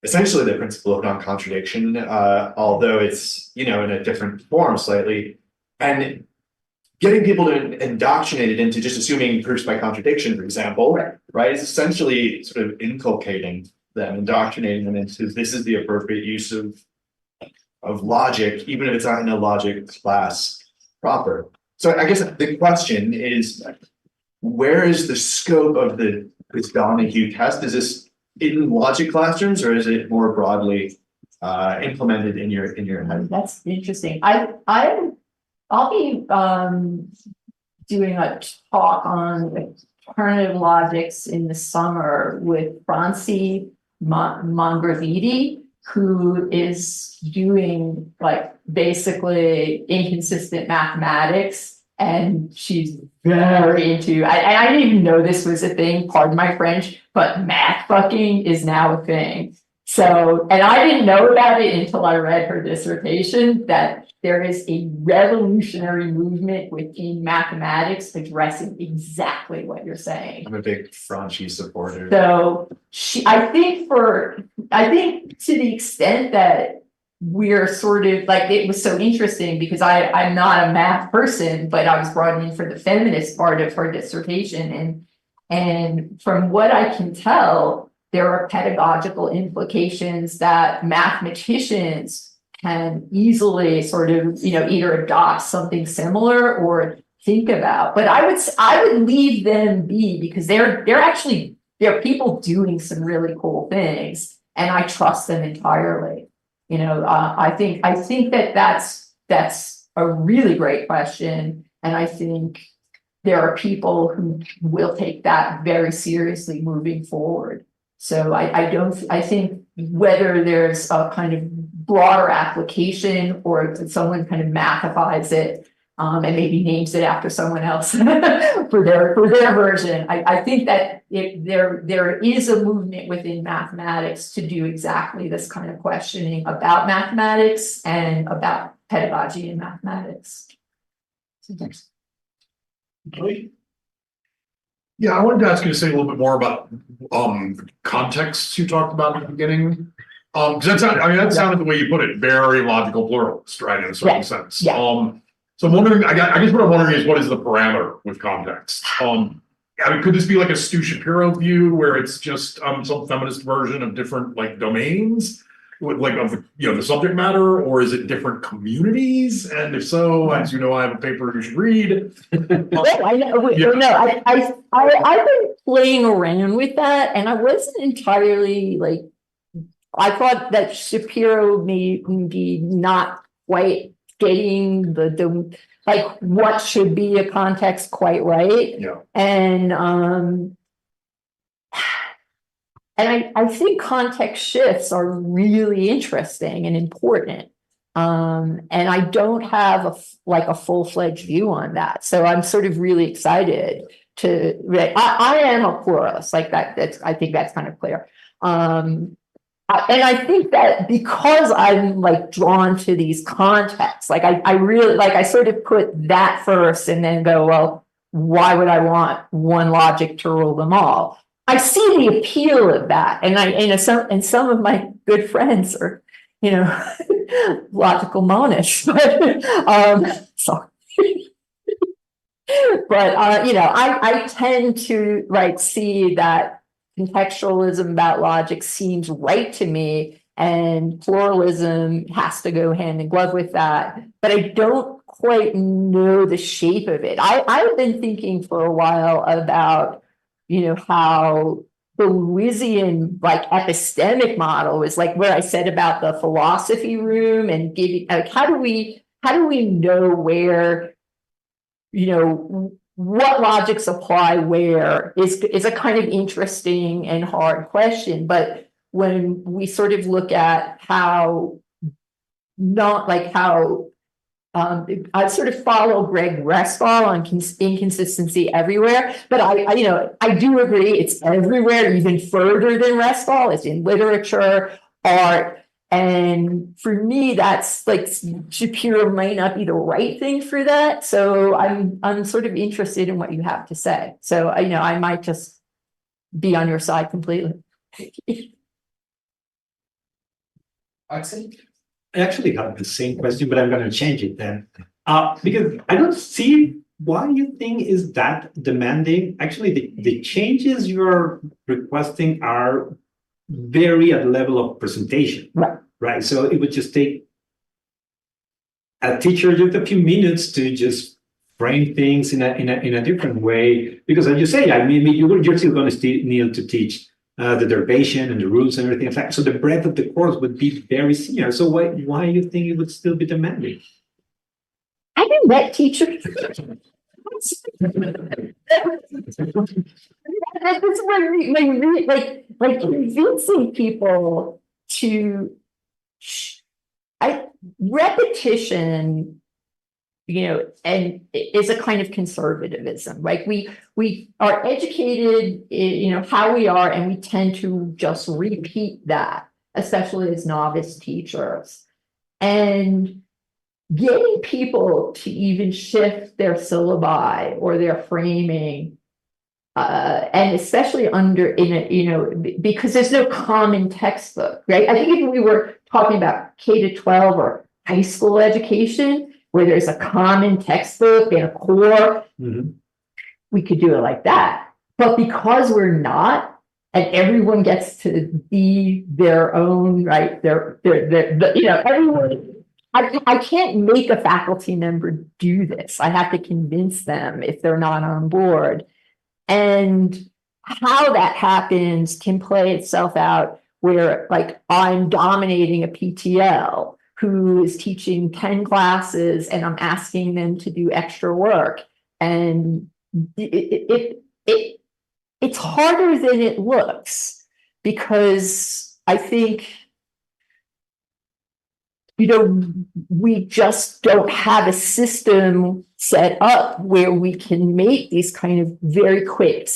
essentially the principle of non-contradiction, although it's, you know, in a different form slightly, and getting people to indoctrinated into just assuming proofs by contradiction, for example, right, is essentially sort of inculcating them, indoctrinating them into this is the appropriate use of logic, even if it's not in a logic class proper. So I guess the question is, where is the scope of this Donahue test? Is this in logic classrooms, or is it more broadly implemented in your head? That's interesting. I'll be doing a talk on alternative logics in the summer with Franci Mongraviti, who is doing like basically inconsistent mathematics. And she's very into, I didn't even know this was a thing, pardon my French, but math fucking is now a thing. So, and I didn't know about it until I read her dissertation, that there is a revolutionary movement within mathematics addressing exactly what you're saying. I'm a big Franchi supporter. So I think to the extent that we're sort of like, it was so interesting because I'm not a math person, but I was brought in for the feminist part of her dissertation. And from what I can tell, there are pedagogical implications that mathematicians can easily sort of, either adopt something similar or think about. But I would leave them be, because they're people doing some really cool things, and I trust them entirely. I think that's a really great question, and I think there are people who will take that very seriously moving forward. So I think whether there's a kind of broader application or if someone kind of mathifies it and maybe names it after someone else for their version, I think that there is a movement within mathematics to do exactly this kind of questioning about mathematics and about pedagogy in mathematics. So thanks. Yeah, I wanted to ask you to say a little bit more about contexts you talked about at the beginning. Because that sounded the way you put it, very logical pluralist, right? In a certain sense. Yeah. So I'm wondering, I guess what I'm wondering is, what is the parameter with context? Could this be like a Stu Shapiro view where it's just some feminist version of different like domains, like of the subject matter, or is it different communities? And if so, as you know, I have a paper you should read. I know. I've been playing around with that, and I wasn't entirely like. I thought that Shapiro may be not quite getting the like what should be a context quite right. Yeah. And I think context shifts are really interesting and important. And I don't have a full-fledged view on that. So I'm sort of really excited to I am a pluralist, like that. I think that's kind of clear. And I think that because I'm like drawn to these contexts, like I really like, I sort of put that first and then go, well, why would I want one logic to rule them all? I see the appeal of that. And some of my good friends are, logical monists, but sorry. But I tend to see that contextualism about logic seems right to me, and pluralism has to go hand in glove with that. But I don't quite know the shape of it. I've been thinking for a while about, how the Lewisian epistemic model is like where I said about the philosophy room and giving how do we know where, what logics apply where is a kind of interesting and hard question. But when we sort of look at how I sort of follow Greg Restall on inconsistency everywhere, but I do agree it's everywhere, even further than Restall. It's in literature, art. And for me, that's like Shapiro might not be the right thing for that. So I'm sort of interested in what you have to say. So I might just be on your side completely. Accent? I actually have the same question, but I'm going to change it then. Because I don't see why you think is that demanding. Actually, the changes you're requesting are very at the level of presentation. Right. So it would just take a teacher just a few minutes to just frame things in a different way. Because as you say, I mean, you're still going to need to teach the derivation and the rules and everything. So the breadth of the course would be very similar. So why do you think it would still be demanding? I didn't met teachers. That's like convincing people to repetition, and is a kind of conservatism. Like we are educated, how we are, and we tend to just repeat that, especially as novice teachers. And getting people to even shift their syllabi or their framing, and especially because there's no common textbook, right? I think if we were talking about K to 12 or high school education, where there's a common textbook and a core, we could do it like that. But because we're not, and everyone gets to be their own, right? Everyone. I can't make a faculty member do this. I have to convince them if they're not on board. And how that happens can play itself out where, like, I'm dominating a PTL who is teaching 10 classes and I'm asking them to do extra work. And it's harder than it looks, because I think, we just don't have a system set up where we can make these kind of very quick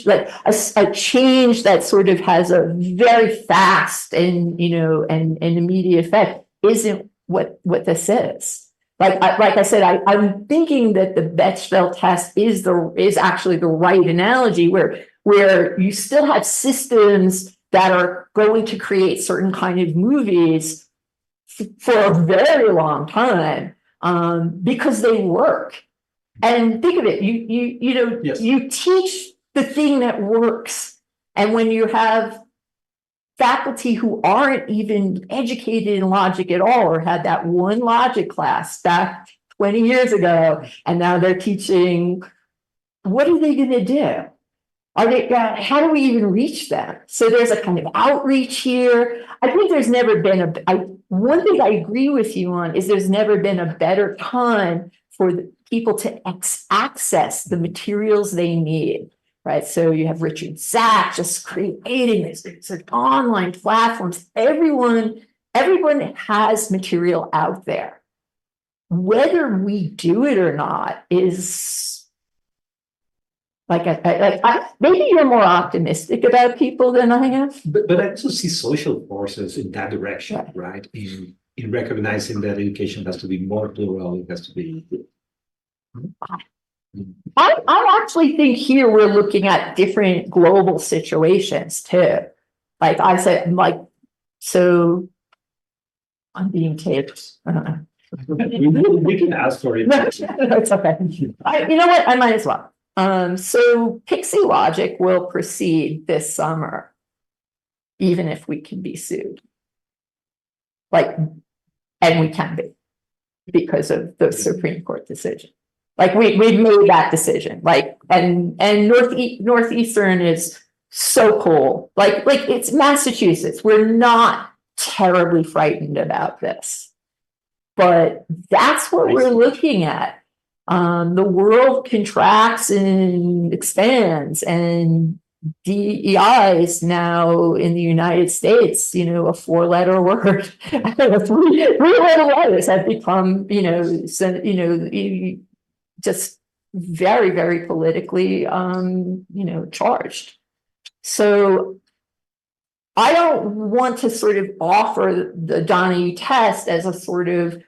like a change that sort of has a very fast and immediate effect isn't what this is. Like I said, I'm thinking that the Bechdel test is actually the right analogy, where you still have systems that are going to create certain kind of movies for a very long time, because they work. And think of it, Yes. you teach the thing that works. And when you have faculty who aren't even educated in logic at all, or had that one logic class back 20 years ago, and now they're teaching, what are they going to do? How do we even reach them? So there's a kind of outreach here. I think there's never been one thing I agree with you on is there's never been a better time for the people to access the materials they need, right? So you have Richard Zach just creating this online platforms. Everyone has material out there. Whether we do it or not is, maybe you're more optimistic about people than I am. But I also see social forces in that direction, right? In recognizing that education has to be more plural, it has to be. I actually think here we're looking at different global situations too. Like I said, so I'm being taped. We can ask for it. No, it's okay. You know what? I might as well. So Pixie Logic will proceed this summer, even if we can be sued. And we can be, because of the Supreme Court decision. We've made that decision. And Northeastern is so cool. It's Massachusetts. We're not terribly frightened about this, but that's what we're looking at. The world contracts and expands, and DEI is now in the United States, a 4-letter word. 3-letter letters have become, just very, very politically, charged. So I don't want to sort of offer the Donahue test as a sort of,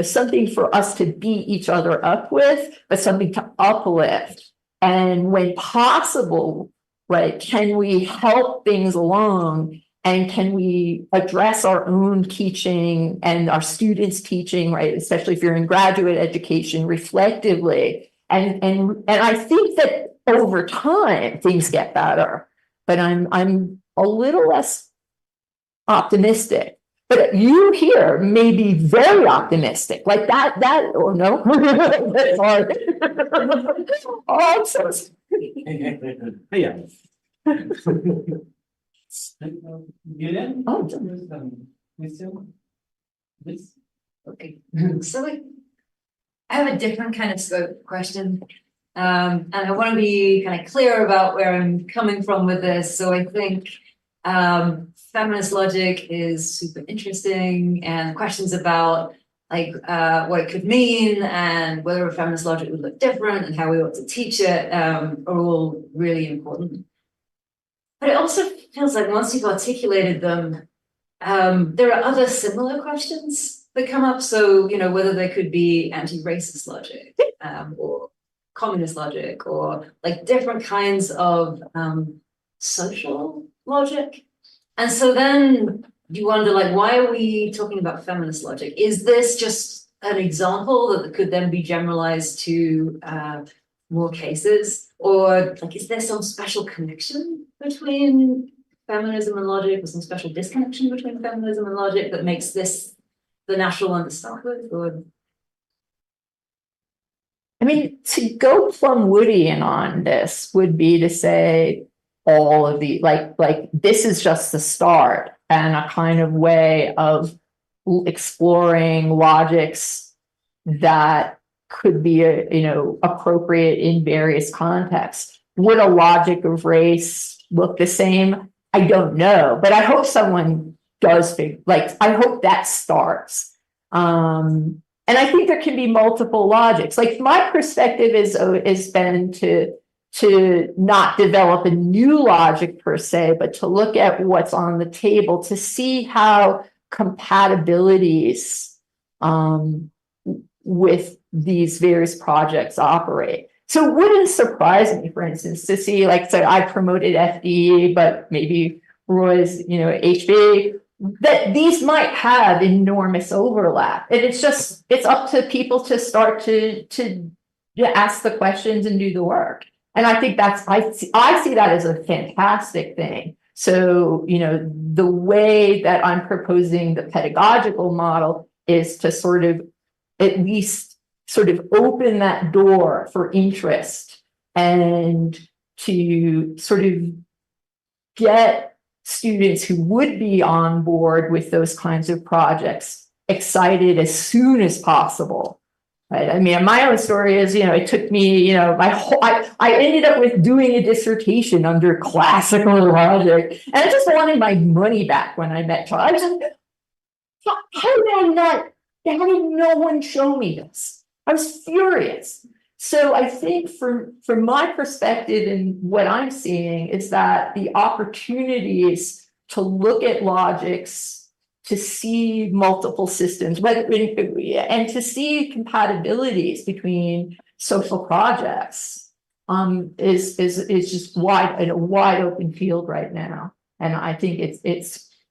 something for us to beat each other up with, but something to uplift. And when possible, right, can we help things along, and can we address our own teaching and our students' teaching, right, especially if you're in graduate education, reflectively. And I think that over time things get better, but I'm a little less optimistic. But you here may be very optimistic, like that, or no? That's hard. Oh, I'm so sorry. Yeah. Oh, Okay, so I have a different kind of scope question. And I want to be kind of clear about where I'm coming from with this. So I think feminist logic is super interesting, and questions about like what it could mean and whether a feminist logic would look different and how we ought to teach it are all really important. But it also feels like once you've articulated them, there are other similar questions that come up. So, you know, whether there could be anti-racist logic or communist logic, or like different kinds of social logic. And so then you wonder, like, why are we talking about feminist logic? Is this just an example that could then be generalized to more cases? Or like, is there some special connection between feminism and logic, or some special disconnection between feminism and logic that makes this the natural one to start with? Or I mean, to go plumb Woodian on this would be to say all of the, like this is just the start and a kind of way of exploring logics that could be, appropriate in various contexts. Would a logic of race look the same? I don't know, but I hope someone does I hope that starts. And I think there can be multiple logics. Like my perspective is been to not develop a new logic per se, but to look at what's on the table to see how compatibilities with these various projects operate. So it wouldn't surprise me, for instance, to see, like, so I promoted FDE, but maybe Roy's, HB, that these might have enormous overlap. And it's up to people to start to ask the questions and do the work. And I think I see that as a fantastic thing. So, the way that I'm proposing the pedagogical model is to sort of at least sort of open that door for interest and to sort of get students who would be on board with those kinds of projects excited as soon as possible. Right. I mean, my own story is, it took me, I ended up with doing a dissertation under classical logic, and I just wanted my money back when I met Charles. I was like, how did no one show me this? I was furious. So I think from my perspective and what I'm seeing is that the opportunities to look at logics, to see multiple systems, and to see compatibilities between social projects is just a wide open field right now. And I think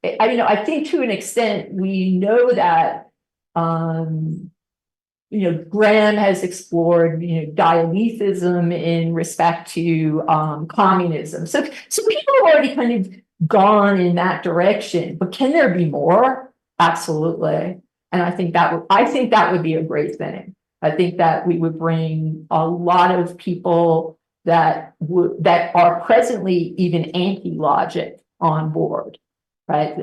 I think to an extent we know that Graham has explored dialethism in respect to communism. So people have already kind of gone in that direction, but can there be more? Absolutely. And I think that would be a great thing. I think that we would bring a lot of people that are presently even anti-logic on board, right?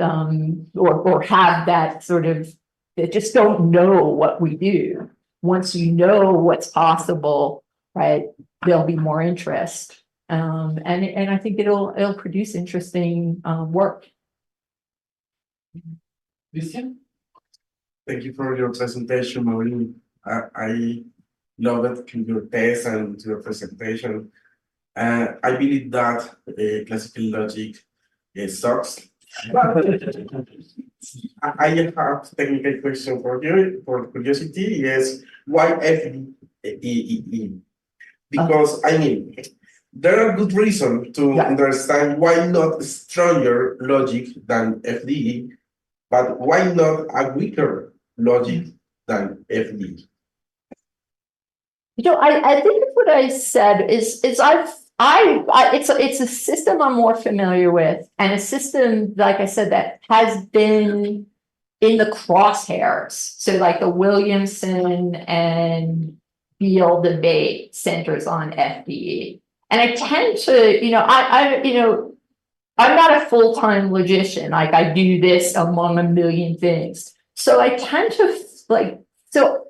Or have that sort of, that just don't know what we do. Once you know what's possible, right, there'll be more interest. And I think it'll produce interesting work. Lucía? Thank you for your presentation, Maureen. I love it, your test and your presentation. I believe that classical logic sucks. I have a technical question for you, for curiosity, is why FDE? Because there are good reasons to understand why not stronger logic than FDE, but why not a weaker logic than FDE? I think what I said is it's a system I'm more familiar with, and a system, like I said, that has been in the crosshairs. So like the Williamson and Beale debate centers on FDE. And I tend to, I'm not a full-time logician. Like I do this among a million things. So I tend to so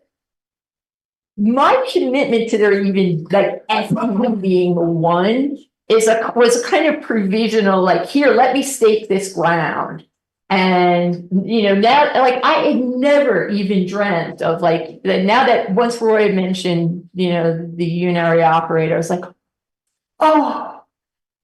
my commitment to there even like FDE being the one was a kind of provisional, like, here, let me stake this ground. And, now, like, I had never even dreamt of, like, now that once Roy mentioned, the unary operator, I was like, oh,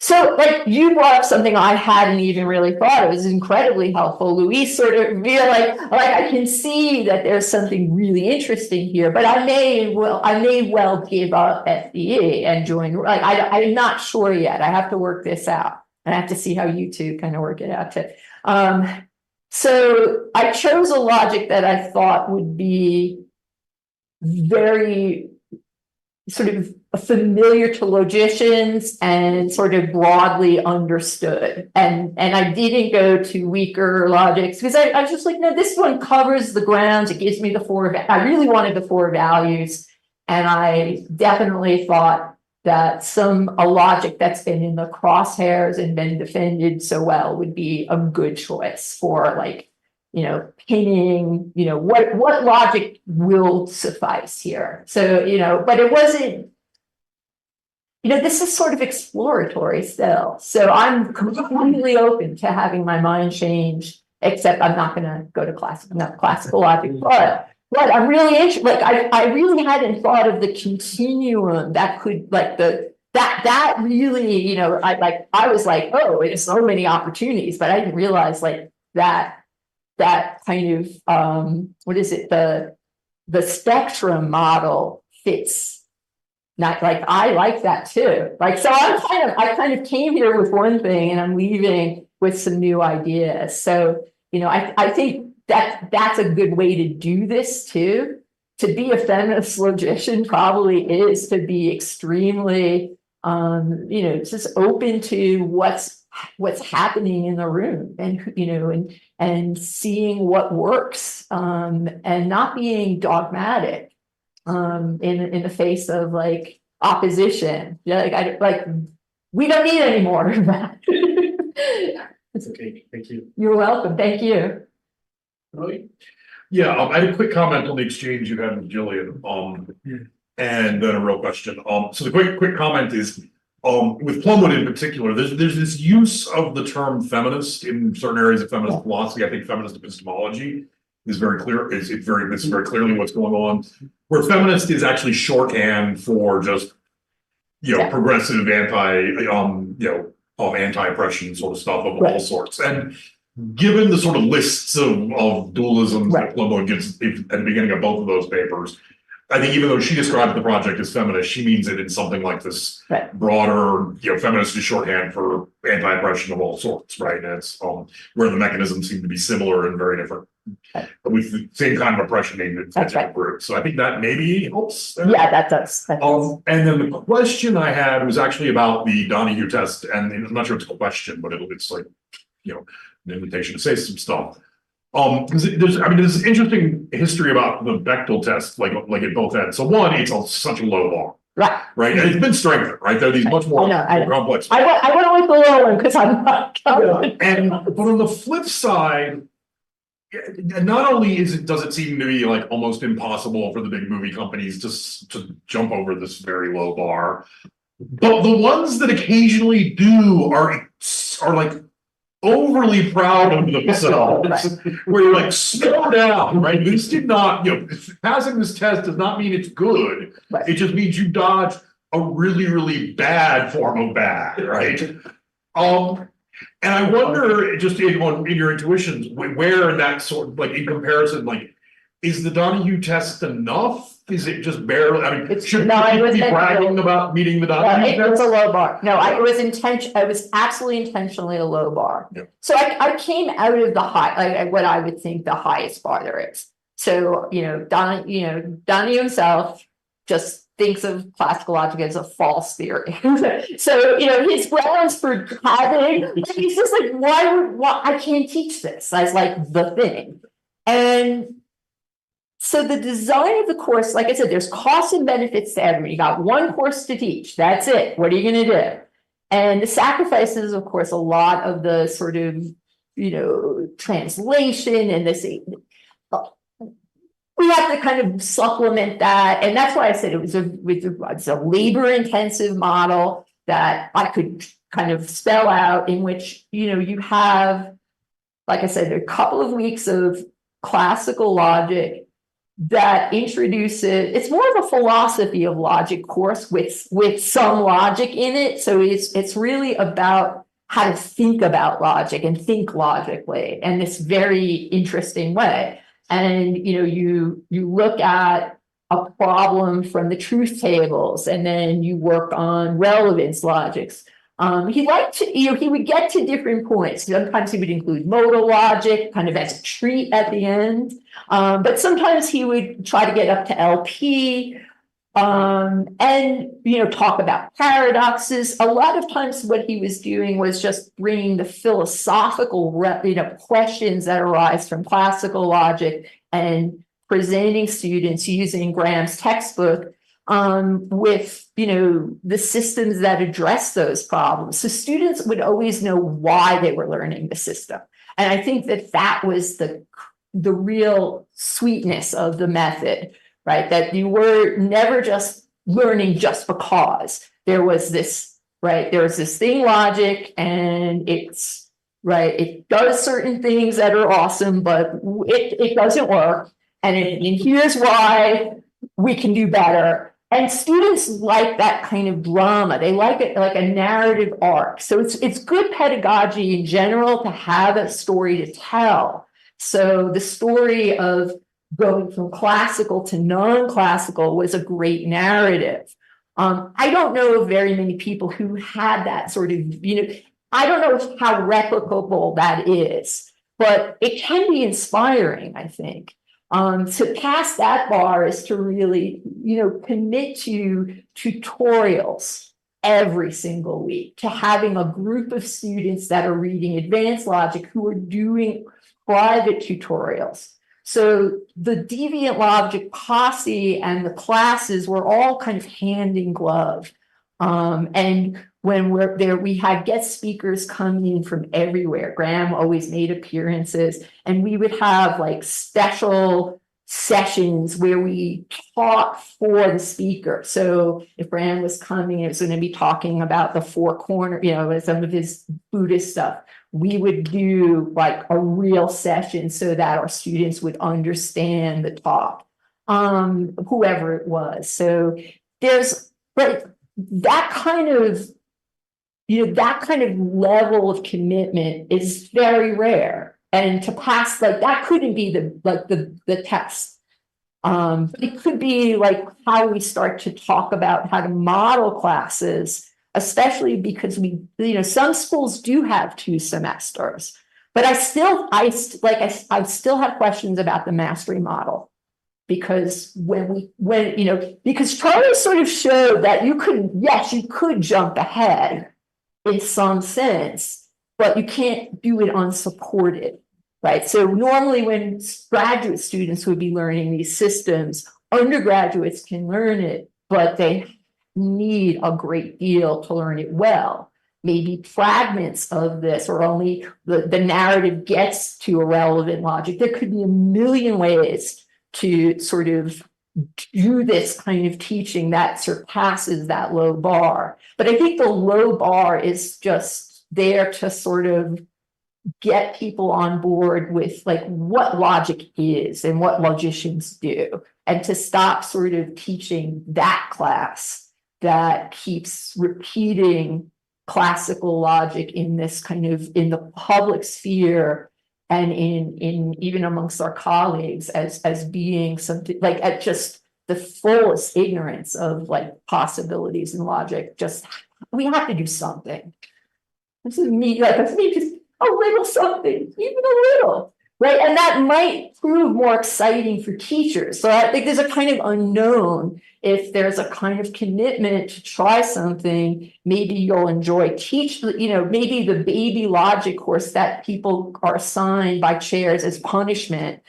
so, like, you brought up something I hadn't even really thought. It was incredibly helpful. Luis sort of real like I can see that there's something really interesting here, but I may well give up FDE and join. Like, I'm not sure yet. I have to work this out. And I have to see how you two kind of work it out too. So I chose a logic that I thought would be very sort of familiar to logicians and sort of broadly understood. And I didn't go to weaker logics because I was just like, no, this one covers the grounds. It gives me the four. I really wanted the four values. And I definitely thought that a logic that's been in the crosshairs and been defended so well would be a good choice for, like, pinning, what logic will suffice here. So, but it wasn't, this is sort of exploratory still. So I'm completely open to having my mind changed, except I'm not going to go to classical logic, but I'm really interested. Like, I really hadn't thought of the continuum that could, like, that really, I was like, oh, there's so many opportunities, but I didn't realize, like, that kind of, what is it? The spectrum model fits. Not like, I like that too. Like, so I kind of came here with one thing and I'm leaving with some new ideas. So, I think that's a good way to do this too. To be a feminist logician probably is to be extremely, just open to what's happening in the room and seeing what works, and not being dogmatic in the face of, like, opposition. Like we don't need any more of that. It's okay. Thank you. You're welcome. Thank you. Really? Yeah, I had a quick comment on the exchange you had with Jillian, and then a real question. So the quick comment is, with Plumwood in particular, there's this use of the term feminist in certain areas of feminist philosophy. I think feminist epistemology is very clear. It's very clearly what's going on. Where feminist is actually shorthand for just, progressive anti-oppression sort of stuff of all sorts. And given the sort of lists of dualisms that Plumwood gives at the beginning of both of those papers, I think even though she describes the project as feminist, she means it in something like this broader, feminist is shorthand for anti-oppression of all sorts, right? And it's where the mechanisms seem to be similar and very different, with the same kind of oppression aimed at different groups. So I think that maybe helps. Yeah, that does. And then the question I had was actually about the Donahue test, and I'm not sure it's a question, but it's like, an invitation to say some stuff. Because there's interesting history about the Bechtel test, like at both ends. So one, it's such a low bar. Right. And it's been strengthened, right? There are these much more complex. I went with the low one because I'm not confident. But on the flip side, not only does it seem to be like almost impossible for the big movie companies to jump over this very low bar, but the ones that occasionally do are like overly proud of themselves, where you're like, slow down, right? This did not, passing this test does not mean it's good. It just means you dodged a really, really bad form of bad, right? And I wonder, just in your intuitions, where in that sort of, like, in comparison, like, is the Donahue test enough? Is it just barely? I mean, should people be bragging about meeting the Donahue test? It's a low bar. No, it was absolutely intentionally a low bar. So I came out of the high, like what I would think the highest bar there is. So, Donahue himself just thinks of classical logic as a false theory. So, his grounds for having, he's just like, why I can't teach this as, like, the thing. And so the design of the course, like I said, there's costs and benefits to everyone. You got one course to teach. That's it. What are you going to do? And the sacrifices, of course, a lot of the sort of, translation and this. We have to kind of supplement that. And that's why I said it's a labor-intensive model that I could kind of spell out, in which, you have, like I said, a couple of weeks of classical logic that introduces, it's more of a philosophy of logic course with some logic in it. So it's really about how to think about logic and think logically in this very interesting way. And, you look at a problem from the truth tables, and then you work on relevance logics. He liked to, he would get to different points. Sometimes he would include modal logic kind of as a treat at the end. But sometimes he would try to get up to LP, and, talk about paradoxes. A lot of times what he was doing was just bringing the philosophical, questions that arise from classical logic and presenting students using Graham's textbook with, the systems that address those problems. So students would always know why they were learning the system. And I think that was the real sweetness of the method, right? That you were never just learning just because there was this, right? There was this thing, logic, and it's, right, it does certain things that are awesome, but it doesn't work. And here's why we can do better. And students like that kind of drama. They like it like a narrative arc. So it's good pedagogy in general to have a story to tell. So the story of going from classical to non-classical was a great narrative. I don't know of very many people who had that sort of, I don't know how replicable that is, but it can be inspiring, I think. To pass that bar is to really, commit to tutorials every single week, to having a group of students that are reading advanced logic who are doing private tutorials. So the deviant logic posse and the classes were all kind of hand in glove. And when we're there, we had guest speakers coming in from everywhere. Graham always made appearances, and we would have like special sessions where we taught for the speaker. So if Bryan was coming, it was going to be talking about the four corner, some of his Buddhist stuff. We would do like a real session so that our students would understand the talk, whoever it was. So but that kind of, that kind of level of commitment is very rare. And to pass, like, that couldn't be the test. But it could be like how we start to talk about how to model classes, especially because some schools do have 2 semesters, but I still have questions about the mastery model, because because Charlie sort of showed that you could jump ahead in some sense, but you can't do it unsupported, right? So normally when graduate students would be learning these systems, undergraduates can learn it, but they need a great deal to learn it well. Maybe fragments of this, or only the narrative gets to a relevant logic. There could be a million ways to sort of do this kind of teaching that surpasses that low bar. But I think the low bar is just there to sort of get people on board with like what logic is and what logicians do, and to stop sort of teaching that class that keeps repeating classical logic in this kind of, in the public sphere and in even amongst our colleagues as being something like at just the fullest ignorance of like possibilities in logic. Just, we have to do something. This is me, just a little something, even a little. Right. And that might prove more exciting for teachers. So I think there's a kind of unknown. If there's a kind of commitment to try something, maybe you'll enjoy maybe the baby logic course that people are assigned by chairs as punishment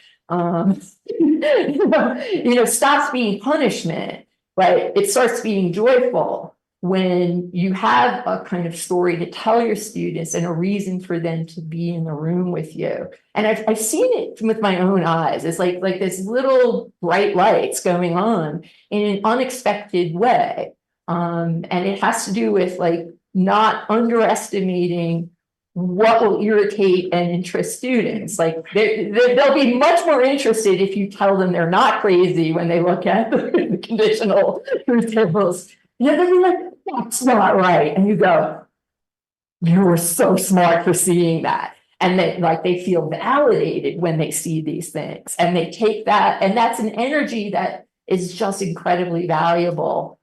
Stops being punishment, right? It starts being joyful when you have a kind of story to tell your students and a reason for them to be in the room with you. And I've seen it with my own eyes. It's like this little bright lights going on in an unexpected way. And it has to do with like not underestimating what will irritate and interest students. Like they'll be much more interested if you tell them they're not crazy when they look at the conditional truth tables. They'll be like, that's not right. And you go, you were so smart for seeing that. And they feel validated when they see these things. And they take that, and that's an energy that is just incredibly valuable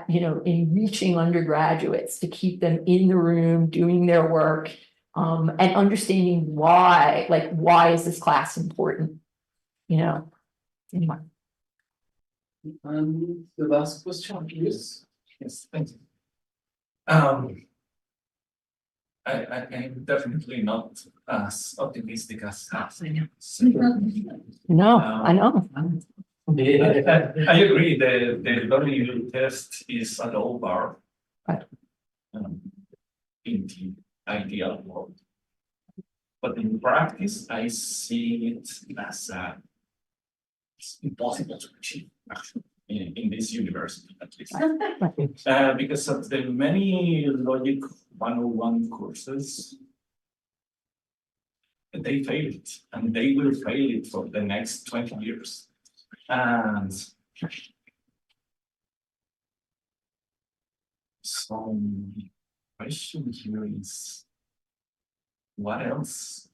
in reaching undergraduates to keep them in the room doing their work. And understanding why is this class important? Anyway. And the last question, please. Yes, thank you. I'm definitely not as optimistic as No, I know. I agree. The W test is a low bar. Right. In the ideal world, but in practice, I see it as it's impossible to achieve actually in this university at least because of the many Logic 101 courses. They fail it, and they will fail it for the next 20 years. And so the question here is, what else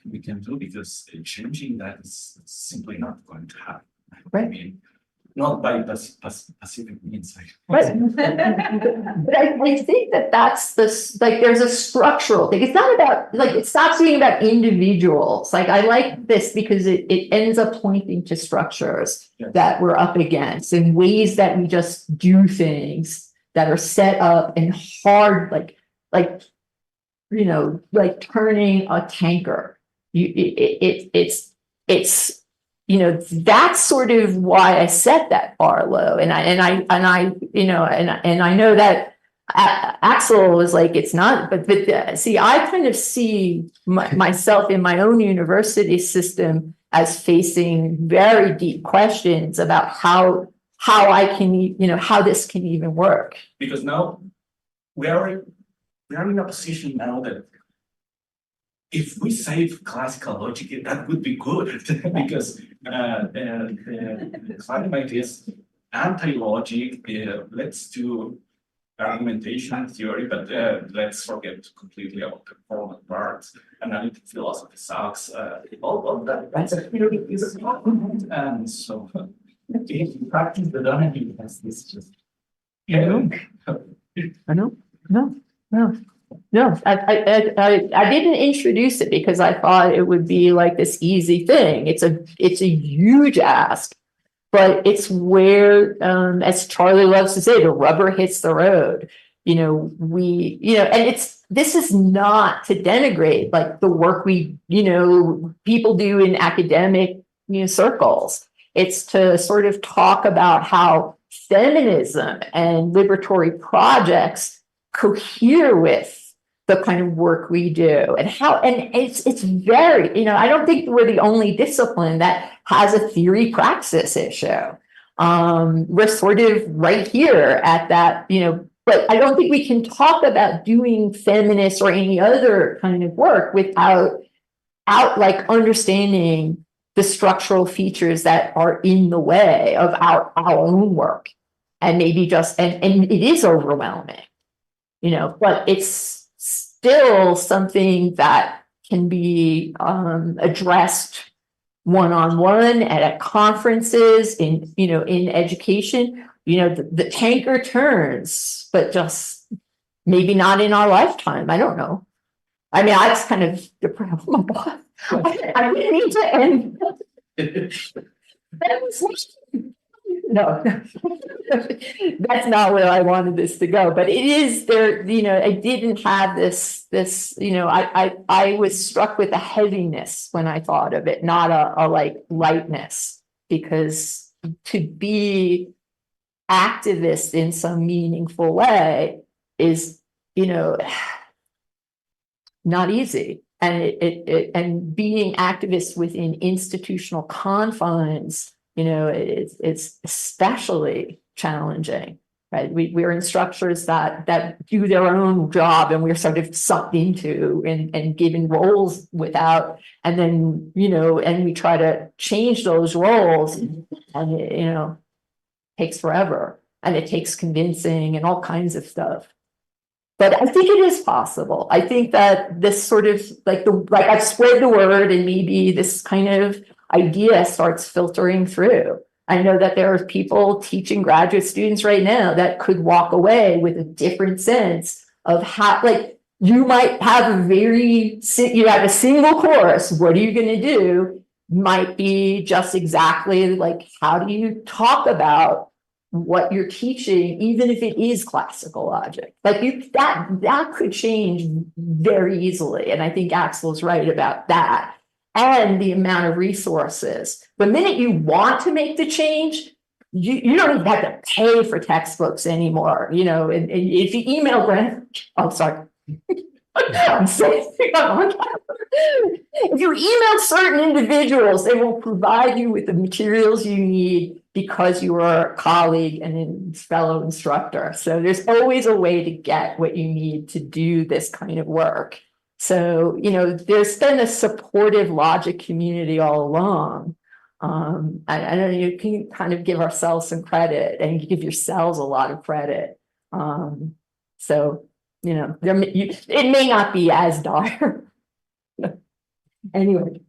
we can do? Because changing that is simply not going to happen. Right. I mean, not by pacific means. Right. But I think that's there's a structural thing. It's not about it stops being about individuals. I like this because it ends up pointing to structures that we're up against and ways that we just do things that are set up and hard, like turning a tanker. That's sort of why I set that bar low. And I know that Axel was like, it's not, but see, I kind of see myself in my own university system as facing very deep questions about how I can, how this can even work. Because now we are in a position now that if we save classical logic, that would be good because the climate is anti-logic. Let's do argumentation theory, but let's forget completely about the formal parts. Analytic philosophy sucks. All that. That's a theory is important. And so in practice, the learning has this just. I know. No, I didn't introduce it because I thought it would be like this easy thing. It's a huge ask, but it's where, as Charlie loves to say, the rubber hits the road. And this is not to denigrate the work we, people do in academic, circles. It's to sort of talk about how feminism and liberatory projects cohere with the kind of work we do and it's very, I don't think we're the only discipline that has a theory praxis issue. We're sort of right here at that, but I don't think we can talk about doing feminist or any other kind of work without understanding the structural features that are in the way of our own work. And maybe and it is overwhelming. But it's still something that can be addressed one-on-one at conferences in education. The tanker turns, but just maybe not in our lifetime. I don't know. I mean, I was kind of depressed. Oh my God. I didn't need to end. No, that's not where I wanted this to go, but it is there, you know, I didn't have this, you know, I was struck with a heaviness when I thought of it, not a like lightness, because to be activist in some meaningful way is, you know, not easy. And and being activists within institutional confines, you know, it's especially challenging, right? We're in structures that do their own job, and we're sort of sucked into and given roles without, and then, you know, and we try to change those roles, and, you know, takes forever, and it takes convincing and all kinds of stuff. But I think it is possible. I think that this sort of like I've spread the word, and maybe this kind of idea starts filtering through. I know that there are people teaching graduate students right now that could walk away with a different sense of how, like, you might have you have a single course. What are you going to do? Might be just exactly like, how do you talk about what you're teaching, even if it is classical logic? Like that could change very easily. And I think Axel's right about that. And the amount of resources. The minute you want to make the change, you don't even have to pay for textbooks anymore. You know, and if you email sorry. I'm saying if you email certain individuals, they will provide you with the materials you need because you are a colleague and a fellow instructor. So there's always a way to get what you need to do this kind of work. So, you know, there's been a supportive logic community all along. I know you can kind of give ourselves some credit and give yourselves a lot of credit. So, you know, it may not be as dire. Anyway.